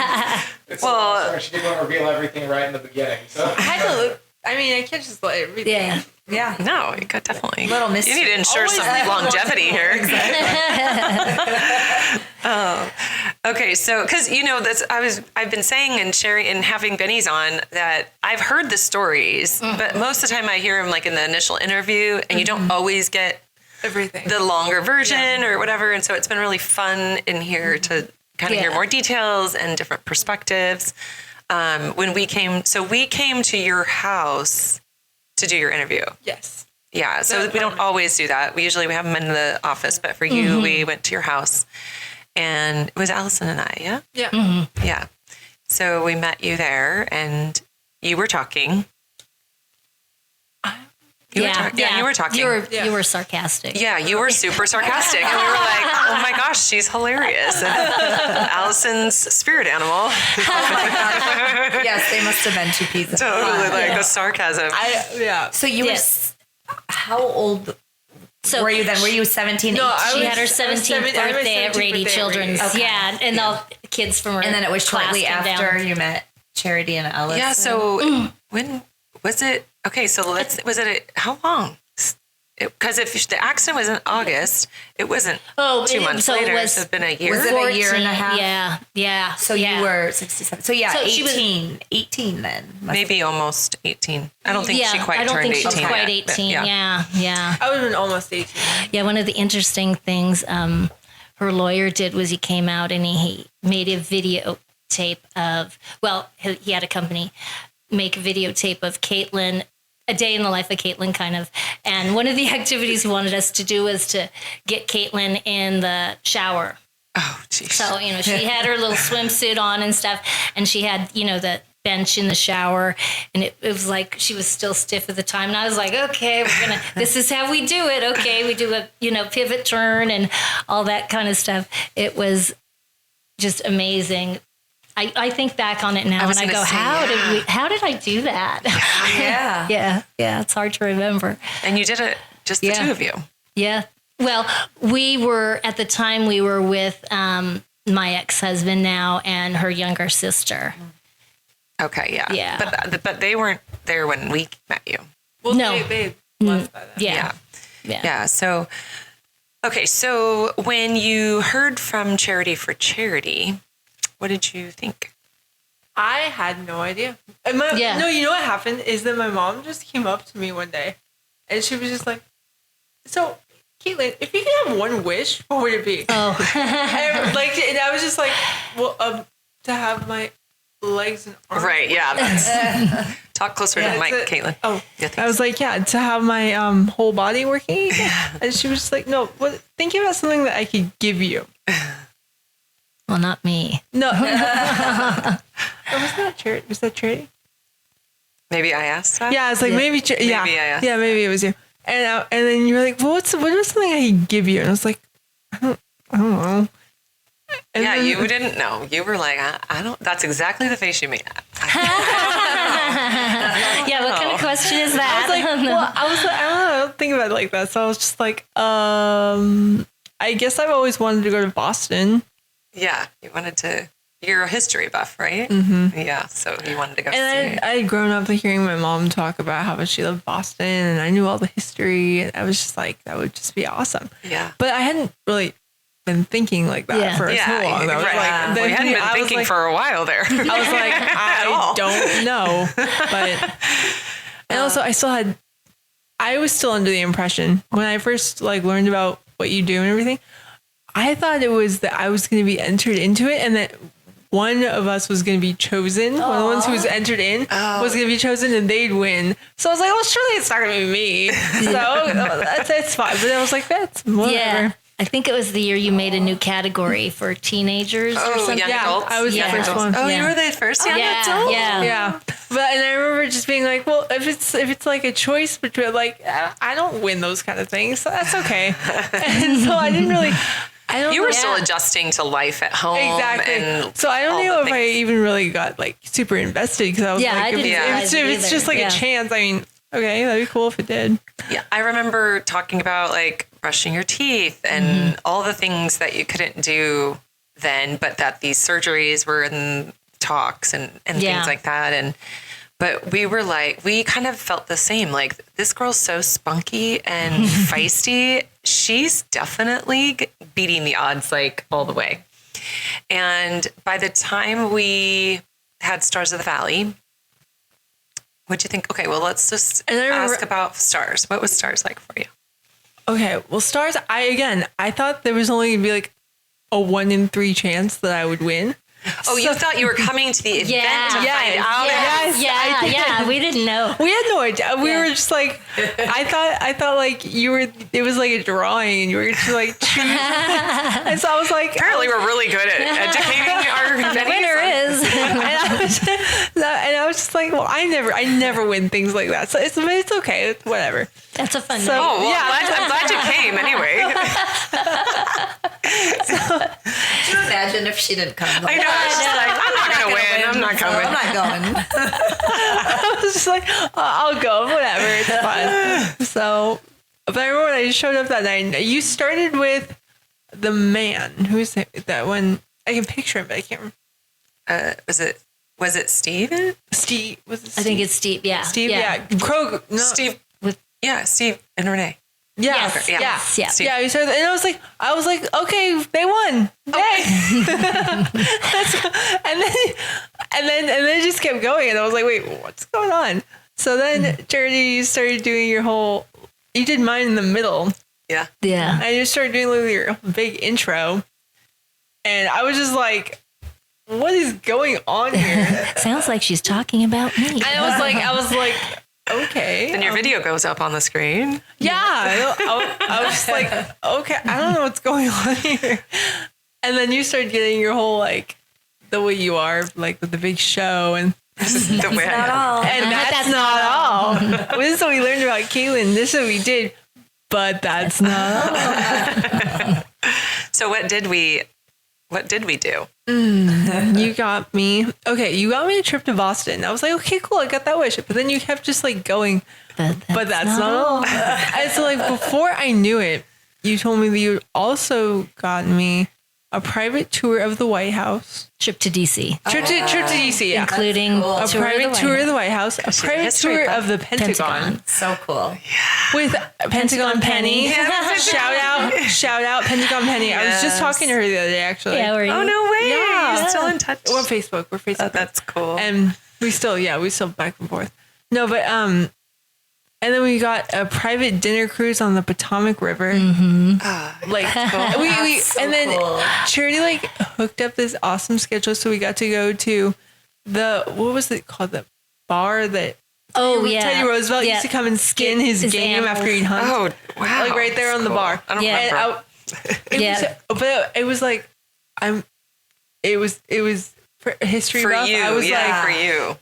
Speaker 5: It's a long story. She didn't want to reveal everything right in the beginning. So
Speaker 3: I had to look. I mean, I can't just let it read.
Speaker 4: Yeah.
Speaker 2: Yeah.
Speaker 1: No, you got definitely.
Speaker 2: Little mystery.
Speaker 1: You need to ensure some longevity here.
Speaker 2: Exactly.
Speaker 1: Oh, okay. So, because I've been saying and sharing and having Benny's on that I've heard the stories, but most of the time I hear them in the initial interview, and you don't always get
Speaker 3: everything,
Speaker 1: the longer version or whatever. And so it's been really fun in here to kind of hear more details and different perspectives. When we came to your house to do your interview.
Speaker 3: Yes.
Speaker 1: Yeah. So we don't always do that. We have them in the office, but for you, we went to your house, and it was Allison and I. Yeah.
Speaker 3: Yeah.
Speaker 4: Mm-hmm.
Speaker 1: Yeah. So we met you there, and you were talking. You were talking.
Speaker 4: You were sarcastic.
Speaker 1: Yeah, you were super sarcastic. And we were like, oh my gosh, she's hilarious. And Allison's spirit animal.
Speaker 2: Oh my gosh. Yes, they must have been two pieces.
Speaker 1: Totally, the sarcasm.
Speaker 2: So you were, how old were you then? Were you 17, 18?
Speaker 4: No, she had her 17th birthday at Rady Children's. Okay. Yeah, and all the kids from her
Speaker 2: And then it was shortly after you met Charity and Ellis.
Speaker 1: Yeah, so when was it? Okay, so how long? Because if the accident was in August, it wasn't 2 months later. So it's been a year.
Speaker 2: Was it a year and a half?
Speaker 4: Yeah.
Speaker 2: So you were 67. So 18 then.
Speaker 1: Maybe almost 18. I don't think she quite turned 18.
Speaker 4: I don't think she was quite
Speaker 1: yet,
Speaker 4: 18. Yeah.
Speaker 3: I would have been almost 18.
Speaker 4: Yeah, one of the interesting things her lawyer did was he came out and he made a videotape of, he had a company make a videotape of Kaitlyn, a day in the life of Kaitlyn, kind of. And one of the activities he wanted us to do was to get Kaitlyn in the shower.
Speaker 1: Oh, geez.
Speaker 4: So, she had her little swimsuit on and stuff, and she had, the bench in the shower, and it was like she was still stiff at the time. And I was like, okay, this is how we do it. Okay, we do a, pivot turn and all that kind of stuff. It was just amazing. I think back on it now and I go, how did I do that?
Speaker 2: Yeah.
Speaker 4: Yeah. It's hard to remember.
Speaker 1: And you did it, just the two of you.
Speaker 4: Yeah. Well, at the time we were with my ex-husband now and her younger sister.
Speaker 1: Okay. Yeah.
Speaker 4: Yeah.
Speaker 1: But they weren't there when we met you.
Speaker 3: Well,
Speaker 4: no.
Speaker 3: They left by then.
Speaker 1: Yeah. So, okay. So when you heard from Charity for Charity, what did you think?
Speaker 3: I had no idea. No, you know what happened is that my mom just came up to me one day, and she was just like, "So, Kaitlyn, if you could have one wish, what would it be?"
Speaker 4: Oh,
Speaker 3: and I was just like, "Well, to have my legs and arms."
Speaker 1: Right. Yeah. That's Talk closer to the mic, Kaitlyn.
Speaker 3: Oh, I was like, to have my whole body working again. And she was just like, no, thinking about something that I could give you.
Speaker 4: Well, not me.
Speaker 3: No. Was that charity?
Speaker 1: Maybe I asked that?
Speaker 3: Yeah, I was like, maybe I asked. Yeah, maybe it was you. And then you were like, well, what was something I could give you? And I was like, I don't know. And
Speaker 1: then, you didn't know. You were like, I don't. That's exactly the face you made.
Speaker 4: Yeah, what kind of question is that?
Speaker 3: I was like, I don't think about it like that. So I was just like, I guess I've always wanted to go to Boston.
Speaker 1: Yeah, you wanted to. You're a history buff, right? Mm-hmm. Yeah, so you wanted to go see it.
Speaker 3: I had grown up hearing my mom talk about how much she loved Boston, and I knew all the history, and I was just like, that would just be awesome.
Speaker 1: Yeah.
Speaker 3: But I hadn't really been thinking like that for so long.
Speaker 1: Right. We hadn't been thinking for a while there.
Speaker 3: I was like, I don't know. But, and also I was still under the impression when I first learned about what you do and everything, I thought it was that I was going to be entered into it and that one of us was going to be chosen. One of the ones who was entered in was going to be chosen and they'd win. So I was like, well, surely it's not going to be me. So that's fine. But I was like, that's whatever.
Speaker 4: Yeah. I think it was the year you made a new category for teenagers or something.
Speaker 1: Young adults.
Speaker 3: I was the first one.
Speaker 1: Oh, you were the first young adult?
Speaker 3: Yeah. But and I remember just being like, well, if it's like a choice between I don't win those kind of things, so that's okay. And so I didn't really.
Speaker 1: You were still adjusting to life at home.
Speaker 3: Exactly.
Speaker 1: And
Speaker 3: so I don't know if I even really got super invested because I was if it's just a chance, I mean, okay, that'd be cool if it did.
Speaker 1: Yeah. I remember talking about brushing your teeth and all the things that you couldn't do then, but that these surgeries were in talks and things like that. But we were we kind of felt the same. This girl's so spunky and feisty. She's definitely beating the odds all the way. And by the time we had Stars of the Valley, what'd you think? Okay, well, let's just ask about Stars. What was Stars like for you?
Speaker 3: Okay, well, Stars, I thought there was only going to be a 1 in 3 chance that I would win.
Speaker 1: Oh, you thought you were coming to the event to find out?
Speaker 4: Yeah, we didn't know.
Speaker 3: We had no idea. We were just I thought you were, it was a drawing and you were just choose. And so I was like,
Speaker 1: apparently we're really good at educating our
Speaker 4: winner is.
Speaker 3: And I was just like, well, I never win things like that. So it's okay. It's whatever.
Speaker 4: That's a fun
Speaker 1: night. Oh, well, I'm glad you came anyway.
Speaker 2: Could you imagine if she didn't come?
Speaker 1: I know. I'm not going to win. I'm not coming.
Speaker 2: I'm not going.
Speaker 3: I was just I'll go. Whatever. It's fun. So, but I remember when I showed up that night, you started with the man. Who's that one? I can picture him, but I can't remember.
Speaker 1: Was it Steve?
Speaker 3: Steve. Was it Steve?
Speaker 4: I think it's Steve. Yeah.
Speaker 3: Steve. Yeah. Kroger. No.
Speaker 1: Steve. Steve and Renee.
Speaker 3: Yeah.
Speaker 4: Yes.
Speaker 3: Yeah.
Speaker 4: Yes. Yeah.
Speaker 3: Yeah. We started, and I was like, okay, they won. Yay. and then it just kept going, and I was like, wait, what's going on? So then, Charity, you started doing your whole. You did mine in the middle.
Speaker 1: Yeah.
Speaker 4: Yeah.
Speaker 3: And you started doing your big intro, and I was just like, what is going on here?
Speaker 4: Sounds like she's talking about me.
Speaker 3: And I was like. Okay.
Speaker 1: Then your video goes up on the screen.
Speaker 3: Yeah. I was just like, okay, I don't know what's going on here. And then you started getting your whole the way you are, with the big show and
Speaker 1: the way
Speaker 2: not all.
Speaker 3: And that's not all. This is what we learned about Kaitlyn. This is what we did, but that's not all.
Speaker 1: So what did we do?
Speaker 3: You got me. Okay, you got me a trip to Boston. I was like, okay, cool, I got that wish. But then you kept just going, but that's not all. And so before I knew it, you told me that you also got me a private tour of the White House.
Speaker 4: Trip to DC.
Speaker 3: Trip to DC, yeah.
Speaker 4: Including
Speaker 3: a private tour of the White House, a private tour of the Pentagon.
Speaker 2: So cool.
Speaker 3: With Pentagon Penny. Shout out Pentagon Penny. I was just talking to her the other day, actually.
Speaker 4: Yeah, were you?
Speaker 1: Oh, no way.
Speaker 3: Yeah.
Speaker 1: You're still in touch.
Speaker 3: We're on Facebook.
Speaker 1: Oh, that's cool.
Speaker 3: And we still back and forth. No, but and then we got a private dinner cruise on the Potomac River.
Speaker 4: Mm-hmm.
Speaker 3: Then Charity hooked up this awesome schedule, so we got to go to what was it called? The bar that
Speaker 4: Oh, yeah.
Speaker 3: Teddy Roosevelt used to come and skin his game
Speaker 4: animals.
Speaker 3: after he'd hunt.
Speaker 1: Oh, wow.
Speaker 3: Like right there on the bar.
Speaker 1: I don't remember.
Speaker 3: But it was like, it was for history
Speaker 1: For
Speaker 3: buff.
Speaker 1: you,
Speaker 3: I was like,
Speaker 1: for you.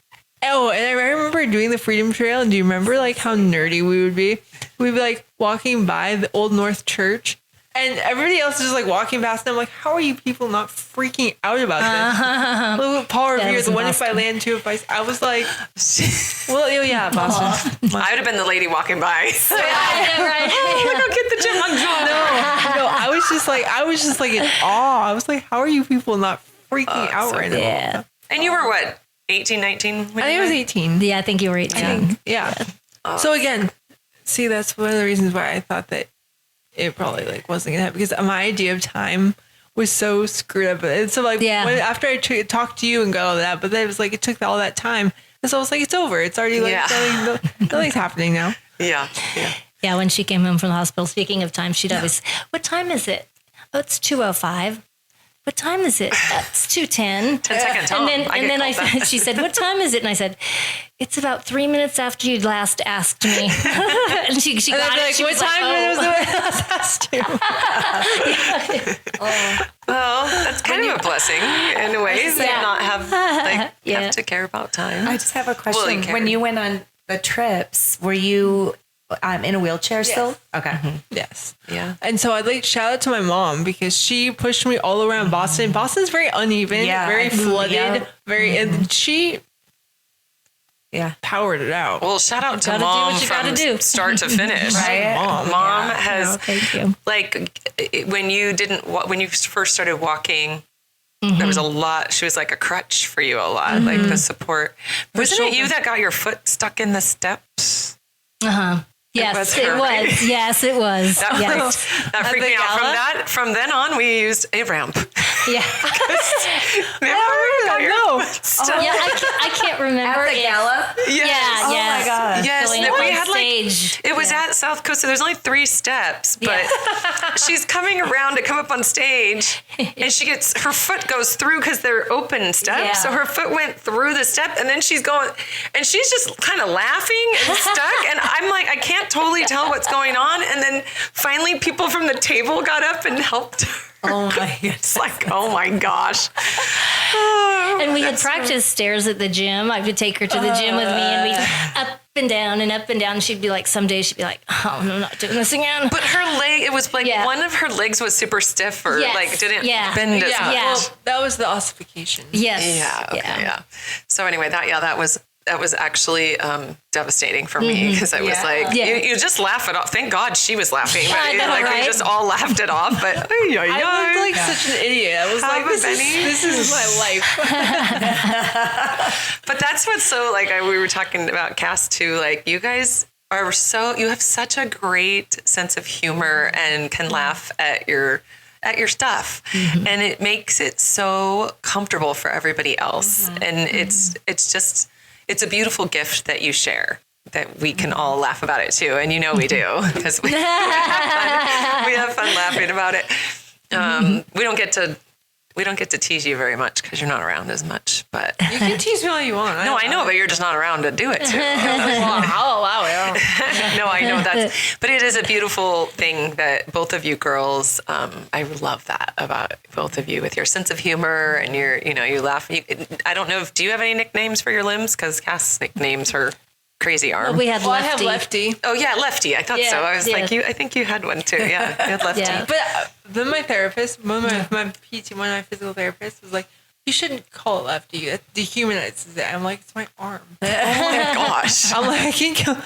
Speaker 3: oh, and I remember doing the Freedom Trail. And do you remember like how nerdy we would be? We'd be like walking by the Old North Church. And everybody else is just like walking past them. I'm like, how are you people not freaking out about this? Little Paul Revere, the one if I land, two if I was like, well, yeah, Boston.
Speaker 1: I would have been the lady walking by.
Speaker 4: Right.
Speaker 1: Oh, look, I'll get the chipmunk dog.
Speaker 3: No, I was just like in awe. I was like, how are you people not freaking out right now?
Speaker 4: Yeah.
Speaker 1: And you were what, 18, 19?
Speaker 3: I think I was 18.
Speaker 4: Yeah, I think you were 18.
Speaker 3: Yeah. So again, see, that's one of the reasons why I thought that it probably like wasn't gonna happen, because my idea of time was so screwed up. And so like after I talked to you and got all that, but then it was like it took all that time, and so I was like, it's over. It's already like nothing's happening now.
Speaker 1: Yeah.
Speaker 4: Yeah, when she came home from the hospital, speaking of time, she'd always, what time is it? Oh, it's 2:05. What time is it? It's 2:10.
Speaker 1: 10 seconds.
Speaker 4: And then she said, what time is it? And I said, it's about 3 minutes after you last asked me. And she
Speaker 3: And
Speaker 4: got
Speaker 3: I'd be
Speaker 4: it.
Speaker 3: like,
Speaker 4: She
Speaker 3: what
Speaker 4: was
Speaker 3: time was
Speaker 4: like,
Speaker 3: it when I last asked you?
Speaker 1: Well, that's kind of a blessing in a way to not have to care about time.
Speaker 2: I just have a question.
Speaker 1: Well, you
Speaker 2: When you went on the trips, were you in a wheelchair still? Okay.
Speaker 1: Mm-hmm.
Speaker 3: Yes.
Speaker 1: Yeah.
Speaker 3: And so I'd like shout out to my mom, because she pushed me all around Boston. Boston's very uneven, very flooded, and she powered it out.
Speaker 1: Well, shout out to
Speaker 4: gotta do
Speaker 1: Mom
Speaker 4: what you
Speaker 1: from
Speaker 4: gotta do.
Speaker 1: start to finish.
Speaker 2: Right?
Speaker 1: Mom has,
Speaker 4: thank you.
Speaker 1: like, when you first started walking, there was a lot. She was like a crutch for you a lot, like the support. Wasn't it you that got your foot stuck in the steps?
Speaker 4: Yes, it was. Yes, it was.
Speaker 1: That freaked me out. From then on, we used a ramp.
Speaker 4: Yeah. I can't remember.
Speaker 2: At the gala?
Speaker 1: Yes.
Speaker 2: Oh my God.
Speaker 1: Yes,
Speaker 4: Going
Speaker 1: we
Speaker 4: up on
Speaker 1: had
Speaker 4: stage.
Speaker 1: it was at South Coast, so there's only 3 steps, but she's coming around to come up on stage, and her foot goes through because they're open steps.
Speaker 2: Yeah.
Speaker 1: So her foot went through the step, and then she's going, and she's just kind of laughing and stuck, and I'm like, I can't totally tell what's going on, and then finally people from the table got up and helped her.
Speaker 2: Oh my God.
Speaker 1: It's like, oh my gosh.
Speaker 4: And we had practice stairs at the gym. I would take her to the gym with me, and we'd up and down and up and down. She'd be like, some days she'd be like, oh, I'm not doing this again.
Speaker 1: But her leg, it was like one of her legs was super stiff or like didn't bend as much.
Speaker 3: Well, that was the ossification.
Speaker 4: Yes.
Speaker 1: Yeah. So anyway, that was actually devastating for me, because I was like, you just laugh it off. Thank God she was laughing. But
Speaker 4: I know,
Speaker 1: we just all laughed it off. But
Speaker 3: I looked like such an idiot. I was like, this is my life.
Speaker 1: But that's what's so, like, we were talking about Cass too. Like, you guys you have such a great sense of humor and can laugh at your stuff, and it makes it so comfortable for everybody else. And it's a beautiful gift that you share, that we can all laugh about it too. And we do, because we have fun laughing about it. We don't get to tease you very much because you're not around as much, but
Speaker 3: You can tease me all you want.
Speaker 1: no, I know, but you're just not around to do it too.
Speaker 3: Well, I'll allow it.
Speaker 1: No, I know but it is a beautiful thing that both of you girls, I love that about both of you, with your sense of humor and you laugh. I don't know do you have any nicknames for your limbs? Because Cass nicknames her crazy arm.
Speaker 4: Well, we had
Speaker 3: I
Speaker 4: Lefty.
Speaker 3: have Lefty.
Speaker 1: Oh yeah, Lefty. I thought so. I was like, I think you had one too. Yeah, you had Lefty.
Speaker 4: Yeah.
Speaker 3: But then my therapist, my PT, one of my physical therapists was like, you shouldn't call it Lefty. It dehumanizes it. I'm like, it's my arm.
Speaker 1: Oh my gosh.
Speaker 3: I'm like, I can't kill.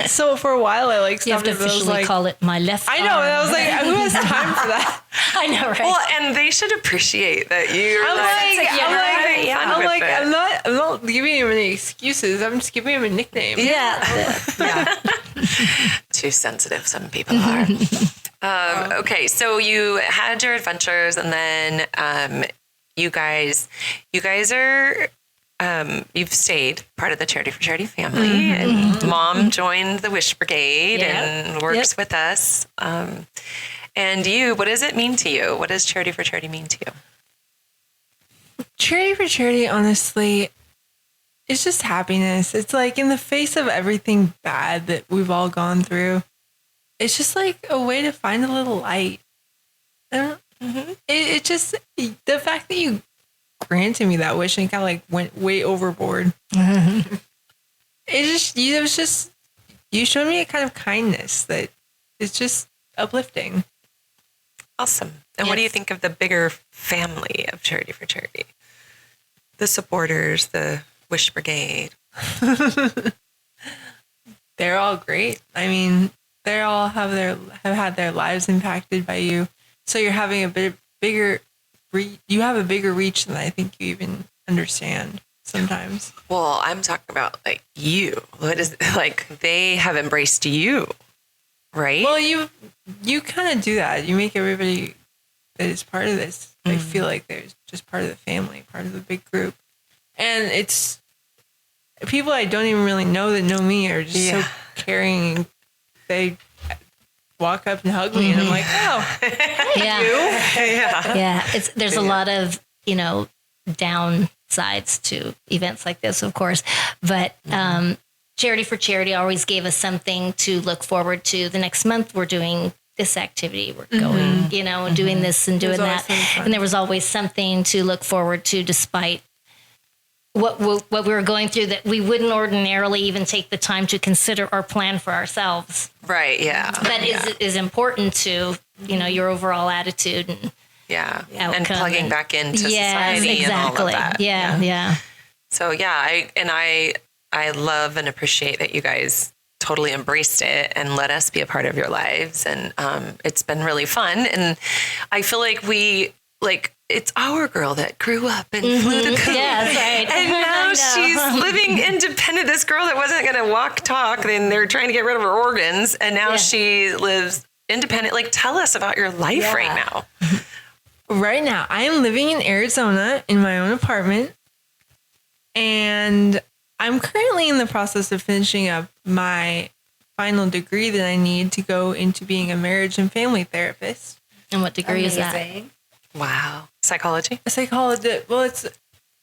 Speaker 3: So for a while, I like
Speaker 4: You have
Speaker 3: stopped
Speaker 4: to
Speaker 3: it. But I was
Speaker 4: officially
Speaker 3: like,
Speaker 4: call it my left
Speaker 3: I know.
Speaker 4: arm.
Speaker 3: And I was like, who has time for that?
Speaker 4: I know, right?
Speaker 1: Well, and they should appreciate that you're
Speaker 3: I'm not giving him any excuses. I'm just giving him a nickname.
Speaker 4: yeah.
Speaker 1: Too sensitive some people are. Okay, so you had your adventures, and then you guys are you've stayed part of the Charity for Charity family, and Mom joined the Wish Brigade and works with us. And you, what does it mean to you? What does Charity for Charity mean to you?
Speaker 3: Charity for Charity, honestly, it's just happiness. It's like in the face of everything bad that we've all gone through, it's just like a way to find a little light. It just, the fact that you granted me that wish and kind of like went way overboard. It was just, you showed me a kind of kindness that is just uplifting.
Speaker 1: Awesome. And what do you think of the bigger family of Charity for Charity? The supporters, the Wish Brigade.
Speaker 3: They're all great. I mean, they all have had their lives impacted by you. So you're having a bigger reach than I think you even understand sometimes.
Speaker 1: Well, I'm talking about like you. What is like they have embraced you, right?
Speaker 3: Well, you kind of do that. You make everybody that is part of this, they feel like they're just part of the family, part of the big group. And it's people I don't even really know that know me are just so caring. They walk up and hug me and I'm like, oh,
Speaker 4: yeah. There's a lot of, downsides to events like this, of course, but, Charity for Charity always gave us something to look forward to. The next month we're doing this activity. We're going, and doing this and doing that. And there was always something to look forward to despite what we were going through that we wouldn't ordinarily even take the time to consider or plan for ourselves.
Speaker 1: Right. Yeah.
Speaker 4: But is important to, your overall attitude and outcome.
Speaker 1: And plugging back into society and all of that.
Speaker 4: Yeah.
Speaker 1: So I love and appreciate that you guys totally embraced it and let us be a part of your lives. And it's been really fun. And I feel like it's our girl that grew up and flew the coop.
Speaker 4: Yeah, right.
Speaker 1: And now she's living independent. This girl that wasn't going to talk, then they're trying to get rid of her organs. And now she lives independent. Like, tell us about your life right now.
Speaker 3: Right now, I am living in Arizona in my own apartment. And I'm currently in the process of finishing up my final degree that I need to go into being a marriage and family therapist.
Speaker 4: And what degree is that?
Speaker 1: Wow. Psychology?
Speaker 3: Psychology. Well, it's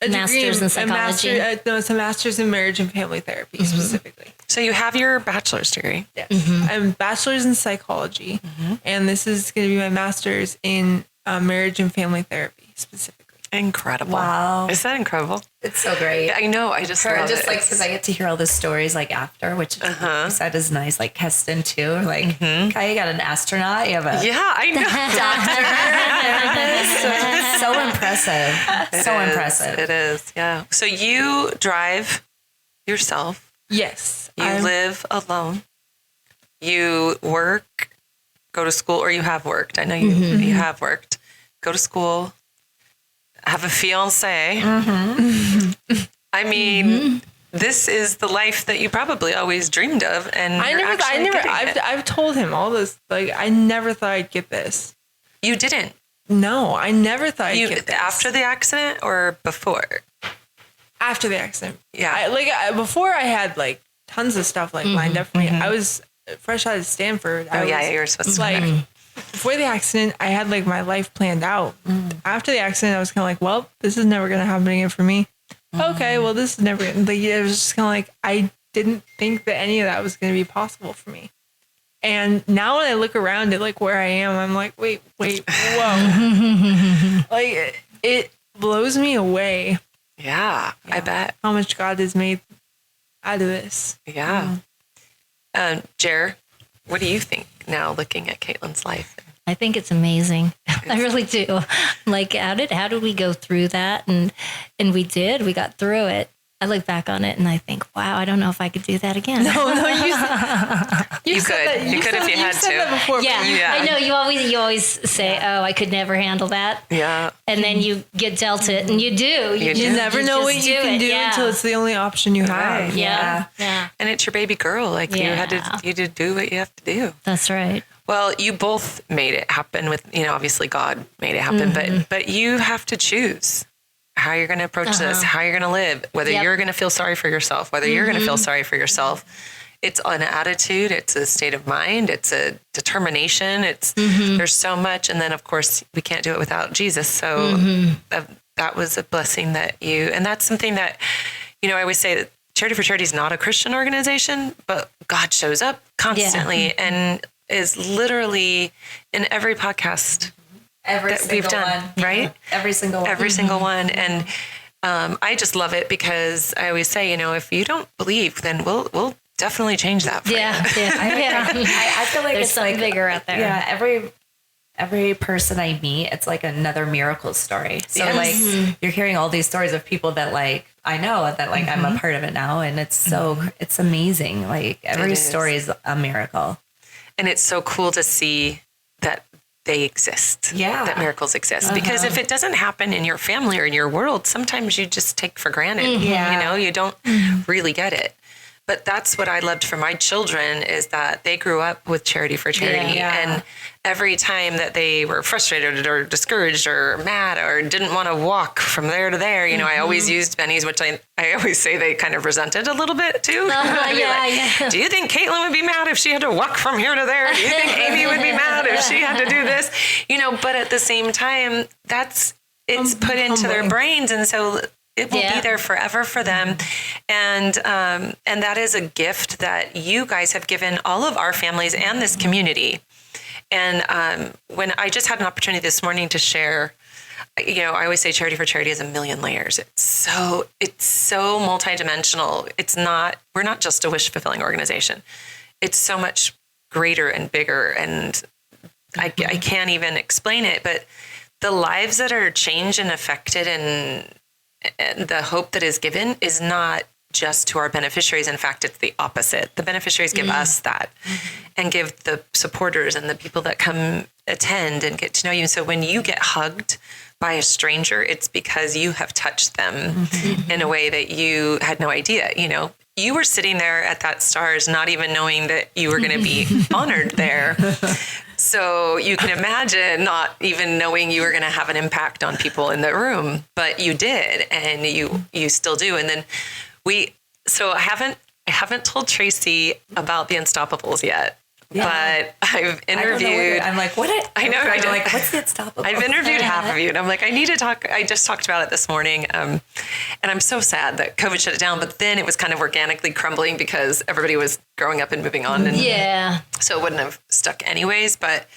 Speaker 3: a
Speaker 4: master's in psychology.
Speaker 3: It's a master's in marriage and family therapy specifically.
Speaker 1: So you have your bachelor's degree.
Speaker 3: Yes. I'm bachelor's in psychology. And this is going to be my master's in marriage and family therapy specifically.
Speaker 1: Incredible.
Speaker 2: Wow.
Speaker 1: Is that incredible?
Speaker 2: It's so great.
Speaker 1: I know. I just love it.
Speaker 2: Like, because I get to hear all the stories like after, which you said is nice. Like Keston too. Like, okay, you got an astronaut. You have a
Speaker 1: I know.
Speaker 2: doctor. So impressive. Impressive.
Speaker 1: It is. Yeah. So you drive yourself.
Speaker 3: Yes.
Speaker 1: You live alone. You work, go to school, or you have worked. I know you have worked. Go to school. Have a fiance. I mean, this is the life that you probably always dreamed of, and
Speaker 3: I've told him all this. Like, I never thought I'd get this.
Speaker 1: You didn't.
Speaker 3: No, I never thought I'd get this.
Speaker 1: After the accident or before?
Speaker 3: After the accident.
Speaker 1: Yeah.
Speaker 3: Before I had like tons of stuff like lined up for me. I was fresh out of Stanford.
Speaker 1: You were supposed to.
Speaker 3: Before the accident, I had like my life planned out. After the accident, I was kind of like, well, this is never going to happen again for me. Okay, well, this is never going to, it was just kind of like, I didn't think that any of that was going to be possible for me. And now when I look around at like where I am, I'm like, wait, whoa. Like it blows me away.
Speaker 1: Yeah, I bet.
Speaker 3: How much God has made out of this.
Speaker 1: Yeah. Jer, what do you think now looking at Kaitlyn's life?
Speaker 4: I think it's amazing. I really do. Like, how did we go through that? And we got through it. I look back on it and I think, wow, I don't know if I could do that again.
Speaker 3: No,
Speaker 1: you could. You could if you had to.
Speaker 3: That before,
Speaker 4: I know. You always say, oh, I could never handle that.
Speaker 1: Yeah.
Speaker 4: And then you get dealt it, and you do.
Speaker 3: You never know what you can do until it's the only option you have.
Speaker 4: Yeah.
Speaker 1: And it's your baby girl. Like you did do what you have to do.
Speaker 4: That's right.
Speaker 1: Well, you both made it happen with, obviously God made it happen, but you have to choose how you're going to approach this, how you're going to live, whether you're going to feel sorry for yourself, whether you're going to feel sorry for yourself. It's an attitude. It's a state of mind. It's a determination. There's so much. And then of course we can't do it without Jesus. So that was a blessing and that's something that I always say that Charity for Charity is not a Christian organization, but God shows up constantly and is literally in every podcast that we've done, right?
Speaker 2: Every single one.
Speaker 1: Every single one. And I just love it because I always say, if you don't believe, then we'll definitely change that for you.
Speaker 2: I feel like
Speaker 4: there's
Speaker 2: it's
Speaker 4: something
Speaker 2: like
Speaker 4: bigger out there.
Speaker 2: Yeah, every person I meet, it's like another miracle story. So like you're hearing all these stories of people that like I know that like I'm a part of it now, and it's it's amazing. Like every story is a miracle,
Speaker 1: and it's so cool to see that they exist.
Speaker 2: Yeah,
Speaker 1: that miracles exist. Because if it doesn't happen in your family or in your world, sometimes you just take for granted. You don't really get it. But that's what I loved for my children is that they grew up with Charity for Charity. And every time that they were frustrated or discouraged or mad or didn't want to walk from there to there, I always used Benny's, which I always say they kind of resented a little bit too. Do you think Kaitlyn would be mad if she had to walk from here to there? Do you think Amy would be mad if she had to do this? But at the same time, it's put into their brains. And so it will be there forever for them. And that is a gift that you guys have given all of our families and this community. And when I just had an opportunity this morning to share, I always say Charity for Charity is a million layers. It's so multidimensional. We're not just a wish fulfilling organization. It's so much greater and bigger. And I can't even explain it, but the lives that are changed and affected and the hope that is given is not just to our beneficiaries. In fact, it's the opposite. The beneficiaries give us that and give the supporters and the people that come attend and get to know you. And so when you get hugged by a stranger, it's because you have touched them in a way that you had no idea. You were sitting there at that Stars, not even knowing that you were going to be honored there. So you can imagine not even knowing you were going to have an impact on people in the room, but you did, and you still do. And then I haven't told Tracy about the Unstoppables yet. Yeah. But I've interviewed.
Speaker 2: I'm like, what?
Speaker 1: I know. I
Speaker 2: like, what's the Unstoppables?
Speaker 1: I've interviewed half of you, and I'm like, I need to talk. I just talked about it this morning, and I'm so sad that COVID shut it down. But then it was kind of organically crumbling because everybody was growing up and moving on, and so it wouldn't have stuck anyways. But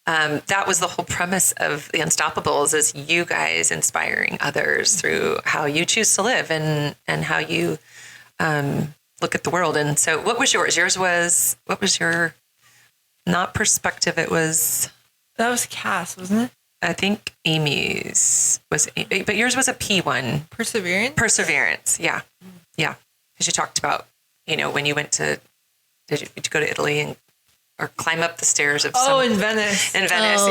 Speaker 1: that was the whole premise of the Unstoppables: is you guys inspiring others through how you choose to live and how you look at the world. And so, what was yours? What was your not perspective? That was
Speaker 3: Cass, wasn't it?
Speaker 1: I think Amy's was, but yours was a P one. Perseverance. Yeah. Yeah. Because you talked about, when you went did you go to Italy or climb up the stairs of
Speaker 3: in Venice.
Speaker 1: In Venice,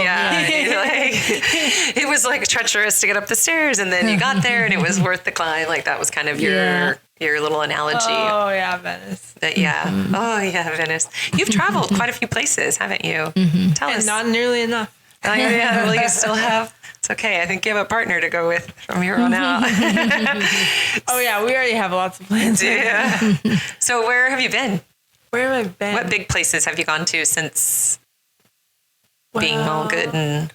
Speaker 1: it was like treacherous to get up the stairs, and then you got there and it was worth the climb. Like that was kind of your little analogy.
Speaker 3: Oh yeah, Venice.
Speaker 1: Venice. You've traveled quite a few places, haven't you? Tell us.
Speaker 3: Not nearly enough.
Speaker 1: Well, you still have. It's okay. I think you have a partner to go with from here on out.
Speaker 3: Oh yeah, we already have lots of plans.
Speaker 1: Yeah. So where have you been?
Speaker 3: Where have I been?
Speaker 1: What big places have you gone to since being all good? And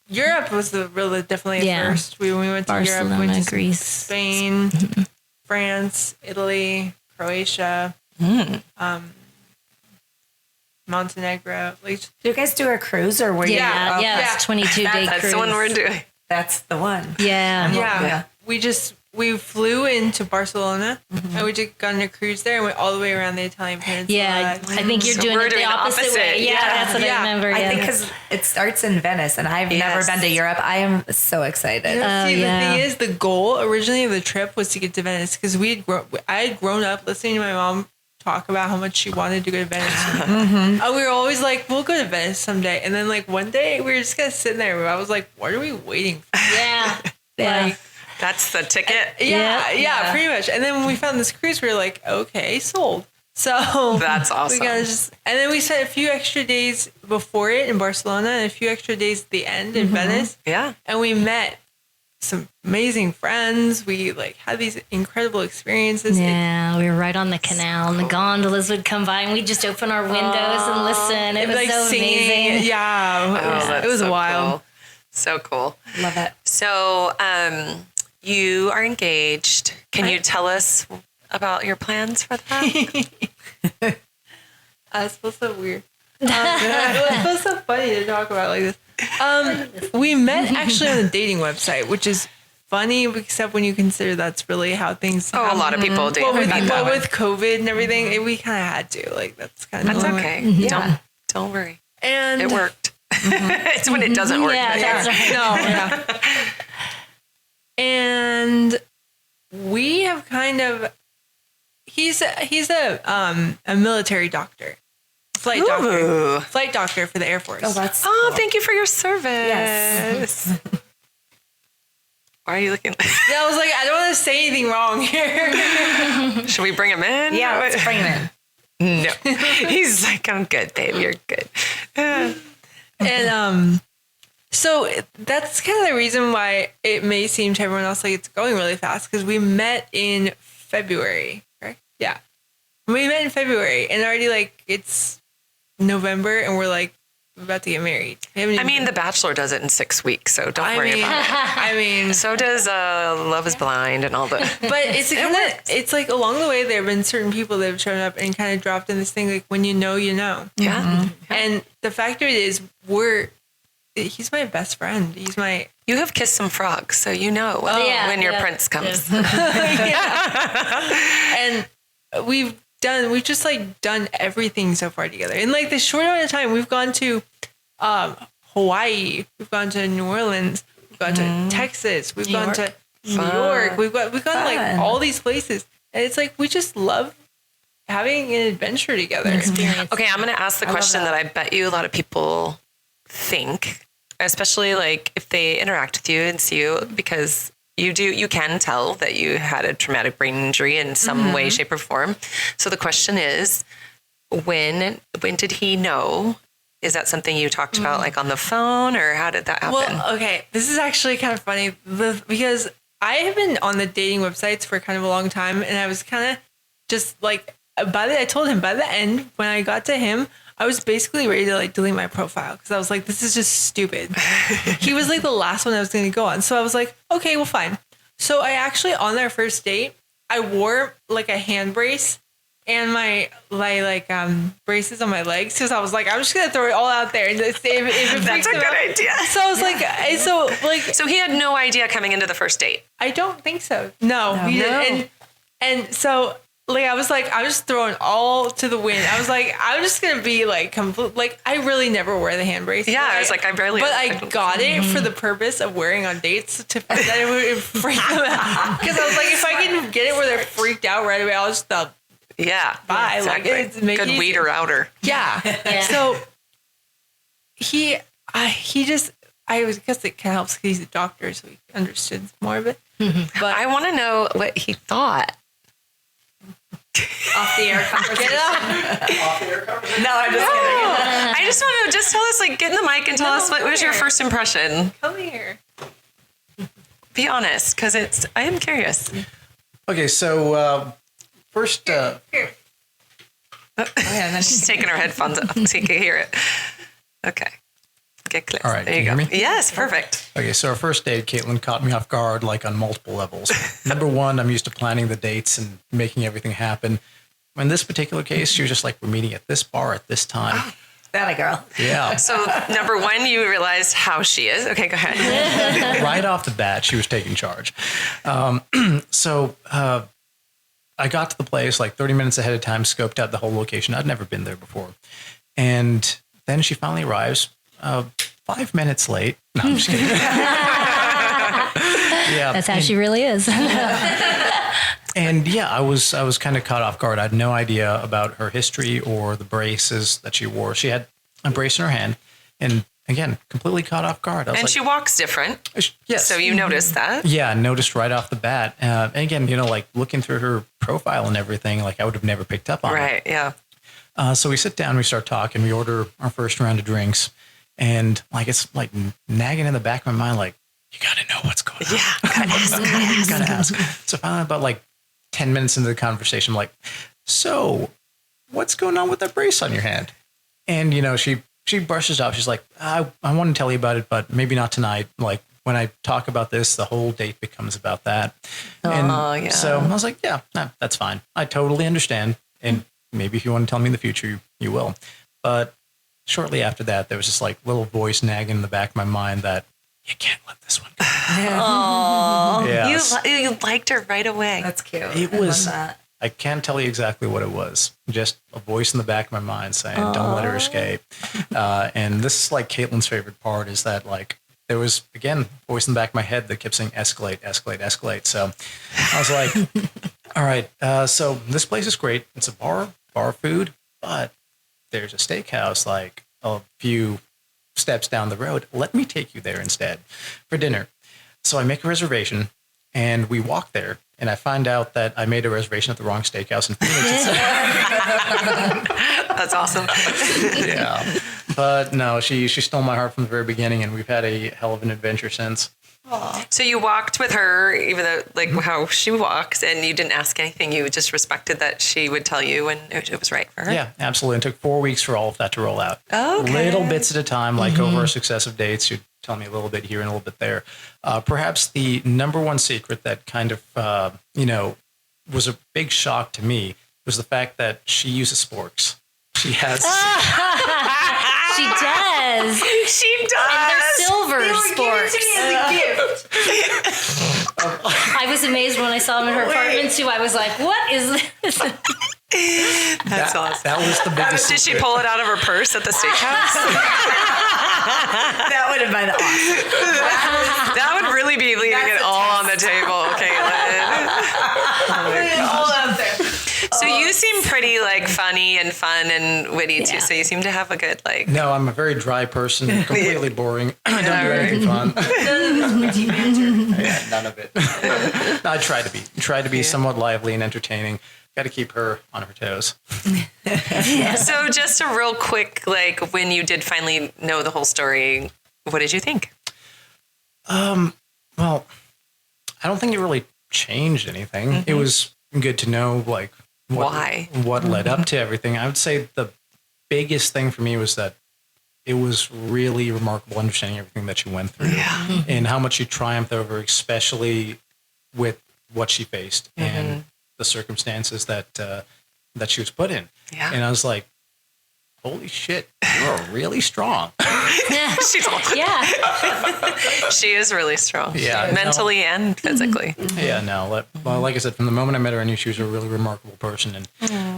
Speaker 3: Europe was definitely first. We went to
Speaker 4: Barcelona,
Speaker 3: Europe, went to
Speaker 4: Greece,
Speaker 3: Spain, France, Italy, Croatia, Montenegro.
Speaker 2: Did you guys do a cruise or were you?
Speaker 4: It's 22-day cruise.
Speaker 1: That's the one we're doing.
Speaker 2: That's the one.
Speaker 3: Yeah. We flew into Barcelona and we just got on a cruise there and went all the way around the Italian peninsula.
Speaker 4: Yeah, I think you're doing it the opposite way. Yeah, that's what I remember.
Speaker 2: I think because it starts in Venice and I've never been to Europe. I am so excited.
Speaker 3: The thing is, the goal originally of the trip was to get to Venice because I had grown up listening to my mom talk about how much she wanted to go to Venice. And we were always like, we'll go to Venice someday. And then like one day we were just kind of sitting there. I was like, what are we waiting for?
Speaker 4: Yeah.
Speaker 1: That's the ticket.
Speaker 3: Yeah, pretty much. And then when we found this cruise, we were like, okay, sold. So
Speaker 1: that's awesome.
Speaker 3: And then we spent a few extra days before it in Barcelona and a few extra days at the end in Venice.
Speaker 1: Yeah.
Speaker 3: And we met some amazing friends. We had these incredible experiences.
Speaker 4: Yeah, we were right on the canal and the gondolas would come by and we'd just open our windows and listen. It was so amazing.
Speaker 3: Yeah. It was wild.
Speaker 1: Cool. So cool.
Speaker 2: Love it.
Speaker 1: So, you are engaged. Can you tell us about your plans for that?
Speaker 3: It's so weird. It's so funny to talk about like this. We met actually on a dating website, which is funny, except when you consider that's really how things happen.
Speaker 1: A lot of people date.
Speaker 3: But with COVID and everything, we kind of had to. Like that's
Speaker 1: okay.
Speaker 2: Yeah.
Speaker 1: Don't worry.
Speaker 3: And
Speaker 1: it worked. It's when it doesn't work.
Speaker 4: Yeah, that's right.
Speaker 3: No, yeah. And we have kind of. He's a military doctor. Flight doctor for the Air Force.
Speaker 2: Oh,
Speaker 1: thank you for your service.
Speaker 2: Yes.
Speaker 1: Why are you looking?
Speaker 3: Yeah, I was like, I don't want to say anything wrong here.
Speaker 1: Should we bring him in?
Speaker 2: Yeah, let's bring him in.
Speaker 1: No. He's like, I'm good, babe. You're good.
Speaker 3: And so that's kind of the reason why it may seem to everyone else like it's going really fast, because we met in February, right? Yeah. We met in February and already like it's November and we're like about to get married.
Speaker 1: I mean, The Bachelor does it in 6 weeks, so don't worry about it.
Speaker 3: I mean,
Speaker 1: so does Love is Blind and all the.
Speaker 3: But it's like along the way there have been certain people that have shown up and kind of dropped in this thing like when you know, you know.
Speaker 1: Yeah.
Speaker 3: Mm-hmm. And the fact of it is, he's my best friend. He's my.
Speaker 1: You have kissed some frogs, so you know when your prince comes.
Speaker 3: And we've just like done everything so far together. In like this short amount of time, we've gone to Hawaii, we've gone to New Orleans, we've gone to Texas, we've gone to New York, we've gone like all these places, and it's like we just love having an adventure together.
Speaker 1: Okay, I'm going to ask the question that I bet you a lot of people think, especially like if they interact with you and see you, because you can tell that you had a traumatic brain injury in some way, shape, or form. So the question is, when did he know? Is that something you talked about like on the phone, or how did that happen?
Speaker 3: Well, okay, this is actually kind of funny because I have been on the dating websites for kind of a long time, and I was kind of just like, I told him by the end, when I got to him, I was basically ready to like delete my profile because I was like, this is just stupid. He was like the last one I was going to go on. So I was like, okay, well, fine. So I actually, on our first date, I wore like a hand brace and my braces on my legs because I was like, I'm just going to throw it all out there and see if it
Speaker 1: That's a good idea.
Speaker 3: So I was like,
Speaker 1: so he had no idea coming into the first date.
Speaker 3: I don't think so. No. He didn't. And so like, I was like, I was throwing all to the wind. I was like, I'm just going to be like, complete. Like, I really never wear the hand brace.
Speaker 1: Yeah, I was like, I
Speaker 3: got it for the purpose of wearing on dates to that it would freak them out. Because I was like, if I can get it where they're freaked out right away, I'll just bye.
Speaker 1: Exactly.
Speaker 3: Like, it's good
Speaker 1: weeder outer.
Speaker 3: Yeah. So he just, I guess it kind of helps because he's a doctor, so he understood more of it.
Speaker 1: But I want to know what he thought.
Speaker 2: Off the air conversation.
Speaker 5: Off the air conversation?
Speaker 2: No, I'm just kidding.
Speaker 1: I just want to tell us, like, get in the mic and tell us what was your first impression.
Speaker 3: Come here.
Speaker 1: Be honest, because I am curious.
Speaker 5: Okay, so first.
Speaker 3: Here.
Speaker 1: She's taking her headphones off so you can hear it. Okay. Get close.
Speaker 5: All right,
Speaker 1: There you
Speaker 5: can
Speaker 1: go.
Speaker 5: you hear me?
Speaker 1: Yes, perfect.
Speaker 5: Okay, so our first date, Kaitlyn caught me off guard, like on multiple levels. Number one, I'm used to planning the dates and making everything happen. In this particular case, she was just like, we're meeting at this bar at this time.
Speaker 2: That a girl.
Speaker 5: Yeah.
Speaker 1: So number one, you realized how she is. Okay, go ahead.
Speaker 5: Right off the bat, she was taking charge. So I got to the place like 30 minutes ahead of time, scoped out the whole location. I'd never been there before. And then she finally arrives 5 minutes late. No, I'm just kidding. Yeah.
Speaker 4: That's how she really is.
Speaker 5: And yeah, I was kind of caught off guard. I had no idea about her history or the braces that she wore. She had a brace in her hand, and again, completely caught off guard.
Speaker 1: And she walks different.
Speaker 5: Yes.
Speaker 1: So you noticed that?
Speaker 5: Yeah, I noticed right off the bat. And again, like looking through her profile and everything, like I would have never picked up on it.
Speaker 1: Right, yeah.
Speaker 5: So we sit down, we start talking, we order our first round of drinks, and like it's like nagging in the back of my mind, like, you got to know what's going on.
Speaker 1: Yeah,
Speaker 5: gotta ask. So finally, about like 10 minutes into the conversation, I'm like, so what's going on with that brace on your hand? And, she brushes off. She's like, I want to tell you about it, but maybe not tonight. Like, when I talk about this, the whole date becomes about that. So I was like, yeah, that's fine. I totally understand. And maybe if you want to tell me in the future, you will. But shortly after that, there was this like little voice nagging in the back of my mind that you can't let this one go.
Speaker 1: Oh, you liked her right away.
Speaker 2: That's cute.
Speaker 5: It was, I can't tell you exactly what it was. Just a voice in the back of my mind saying, don't let her escape. And this is like Kaitlyn's favorite part is that like, there was, again, a voice in the back of my head that kept saying, escalate, escalate, escalate. So I was like, all right, so this place is great. It's a bar food, but there's a steakhouse like a few steps down the road. Let me take you there instead for dinner. So I make a reservation and we walk there and I find out that I made a reservation at the wrong steakhouse in Phoenix.
Speaker 1: That's awesome.
Speaker 5: Yeah. But no, she stole my heart from the very beginning and we've had a hell of an adventure since.
Speaker 1: Aww. So you walked with her, even though like how she walks, and you didn't ask anything. You just respected that she would tell you when it was right for her.
Speaker 5: Yeah, absolutely. It took 4 weeks for all of that to roll out.
Speaker 1: Okay.
Speaker 5: Little bits at a time, like over successive dates. She'd tell me a little bit here and a little bit there. Perhaps the number one secret that kind of, was a big shock to me was the fact that she uses sporks. She has.
Speaker 4: She does.
Speaker 1: She does.
Speaker 4: And they're silver sporks.
Speaker 3: As a gift.
Speaker 4: I was amazed when I saw them in her apartment too. I was like, "What is this?"
Speaker 1: That's awesome.
Speaker 5: That was the biggest.
Speaker 1: Did she pull it out of her purse at the steakhouse?
Speaker 2: That would have been awesome.
Speaker 1: That would really be leaving it all on the table, Kaitlyn.
Speaker 3: All out there.
Speaker 1: So you seem pretty like funny and fun and witty too. So you seem to have a good like.
Speaker 5: No, I'm a very dry person, completely boring. I don't do anything fun. Yeah, none of it. No, I try to be somewhat lively and entertaining. Got to keep her on her toes.
Speaker 1: So just a real quick, like when you did finally know the whole story, what did you think?
Speaker 5: Well, I don't think it really changed anything. It was good to know like what led up to everything. I would say the biggest thing for me was that it was really remarkable understanding everything that she went through and how much she triumphed over, especially with what she faced and the circumstances that she was put in. Yeah. And I was like, holy shit, you're really strong.
Speaker 1: She's all, she is really strong.
Speaker 5: Yeah.
Speaker 1: Mentally and physically.
Speaker 5: Yeah, no. Well, like I said, from the moment I met her, I knew she was a really remarkable person and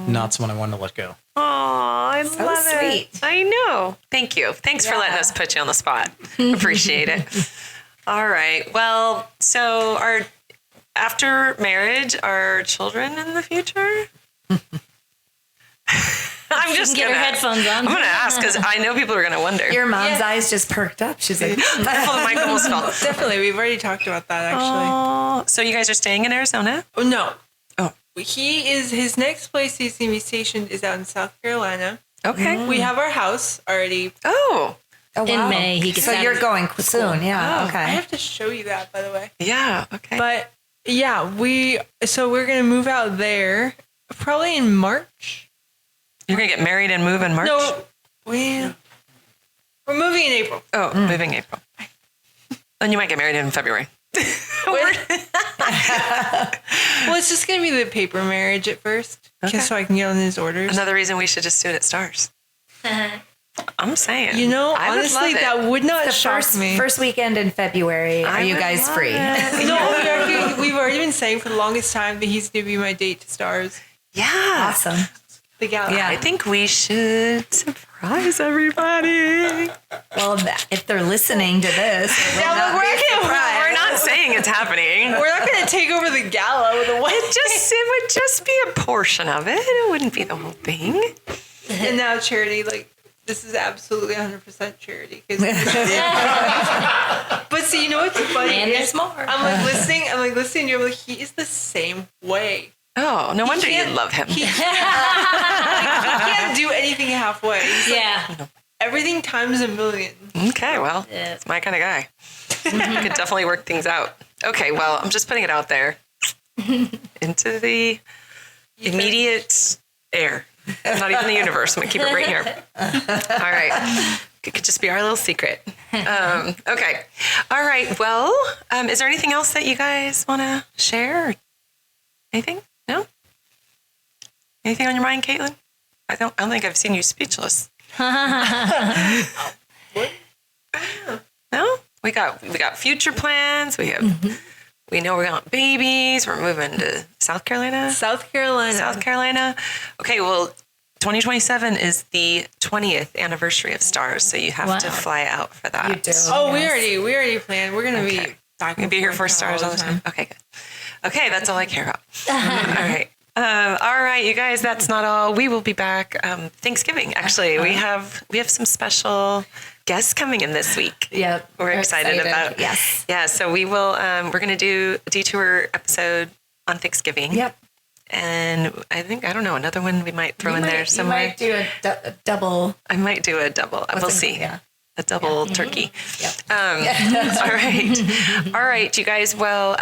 Speaker 5: not someone I wanted to let go.
Speaker 1: Oh, I love
Speaker 2: sweet.
Speaker 1: it. I know. Thank you. Thanks for letting us put you on the spot. Appreciate it. All right. Well, so after marriage, are children in the future? I'm just
Speaker 4: get her headphones on.
Speaker 1: I'm gonna ask because I know people are gonna wonder.
Speaker 2: Your mom's eyes just perked up. She's like,
Speaker 1: the mic almost fell.
Speaker 3: Definitely, we've already talked about that actually.
Speaker 1: Oh, so you guys are staying in Arizona?
Speaker 3: Oh no.
Speaker 1: Oh,
Speaker 3: his next place he's gonna be stationed is out in South Carolina.
Speaker 1: Okay.
Speaker 3: We have our house already.
Speaker 1: Oh,
Speaker 2: wow.
Speaker 4: In May, he gets
Speaker 2: So you're going soon, yeah. Okay.
Speaker 3: I have to show you that, by the way.
Speaker 1: yeah. Okay.
Speaker 3: But yeah, we're gonna move out there probably in March.
Speaker 1: You're gonna get married and move in March?
Speaker 3: No, we're moving in April.
Speaker 1: Oh, moving April. Then you might get married in February.
Speaker 3: Well, it's just gonna be the paper marriage at first, just so I can get on his orders.
Speaker 1: Another reason we should just do it at Stars. I'm saying.
Speaker 3: Honestly, that would not shock me.
Speaker 2: First weekend in February. Are you guys free?
Speaker 3: No, we've already been saying for the longest time that he's gonna be my date to Stars.
Speaker 1: Yeah.
Speaker 2: Awesome.
Speaker 3: The gala.
Speaker 1: Yeah, I think we should surprise everybody.
Speaker 2: Well, if they're listening to this,
Speaker 1: We're not saying it's happening.
Speaker 3: We're not going to take over the gala with a wedding.
Speaker 1: It would just be a portion of it. It wouldn't be the whole thing.
Speaker 3: And now charity, this is absolutely 100% charity. But see, you know what's funny?
Speaker 4: And there's more.
Speaker 3: I'm listening. You're like, he is the same way.
Speaker 1: Oh, no wonder you love him.
Speaker 3: He can't do anything halfway. Everything times a million.
Speaker 1: Okay, well, it's my kind of guy. Could definitely work things out. Okay, well, I'm just putting it out there into the immediate air. Not even the universe. I'm going to keep it right here. All right. It could just be our little secret. Okay. All right. Well, is there anything else that you guys want to share? Anything? No? Anything on your mind, Kaitlyn? I don't think I've seen you speechless. No? We got future plans. We know we want babies. We're moving to South Carolina. Okay, well, 2027 is the 20th anniversary of Stars, so you have to fly out for that.
Speaker 3: You do. Oh, yes. we already planned. We're gonna be back.
Speaker 1: We'll be here for Stars all the time. Okay, good. Okay, that's all I care about. All right. All right, you guys, that's not all. We will be back Thanksgiving. Actually, we have some special guests coming in this week.
Speaker 2: Yep.
Speaker 1: We're excited about.
Speaker 2: Yes.
Speaker 1: Yeah, so we will we're going to do a detour episode on Thanksgiving.
Speaker 2: Yep.
Speaker 1: And I don't know, another one we might throw in there somewhere.
Speaker 2: You might do a double.
Speaker 1: I might do a double. We'll see.
Speaker 2: Yeah.
Speaker 1: A double turkey.
Speaker 2: Yep.
Speaker 1: All right, you guys. Well,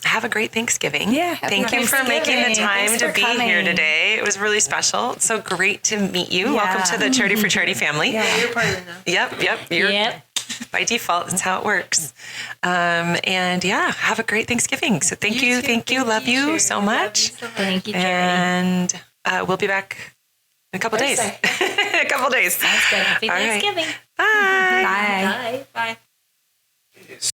Speaker 1: have a great Thanksgiving.
Speaker 2: Yeah.
Speaker 1: Thank you for making the time to be here today. It was really special. It's so great to meet you. Yeah. Welcome to the Charity for Charity family.
Speaker 3: Yeah, you're part of it now.
Speaker 1: Yep. By default, that's how it works. And yeah, have a great Thanksgiving. So thank you. Love you so much.
Speaker 4: Thank you, Charity.
Speaker 1: And we'll be back in a couple days.
Speaker 2: Sounds good.
Speaker 4: Happy Thanksgiving.
Speaker 1: Bye.
Speaker 2: Bye.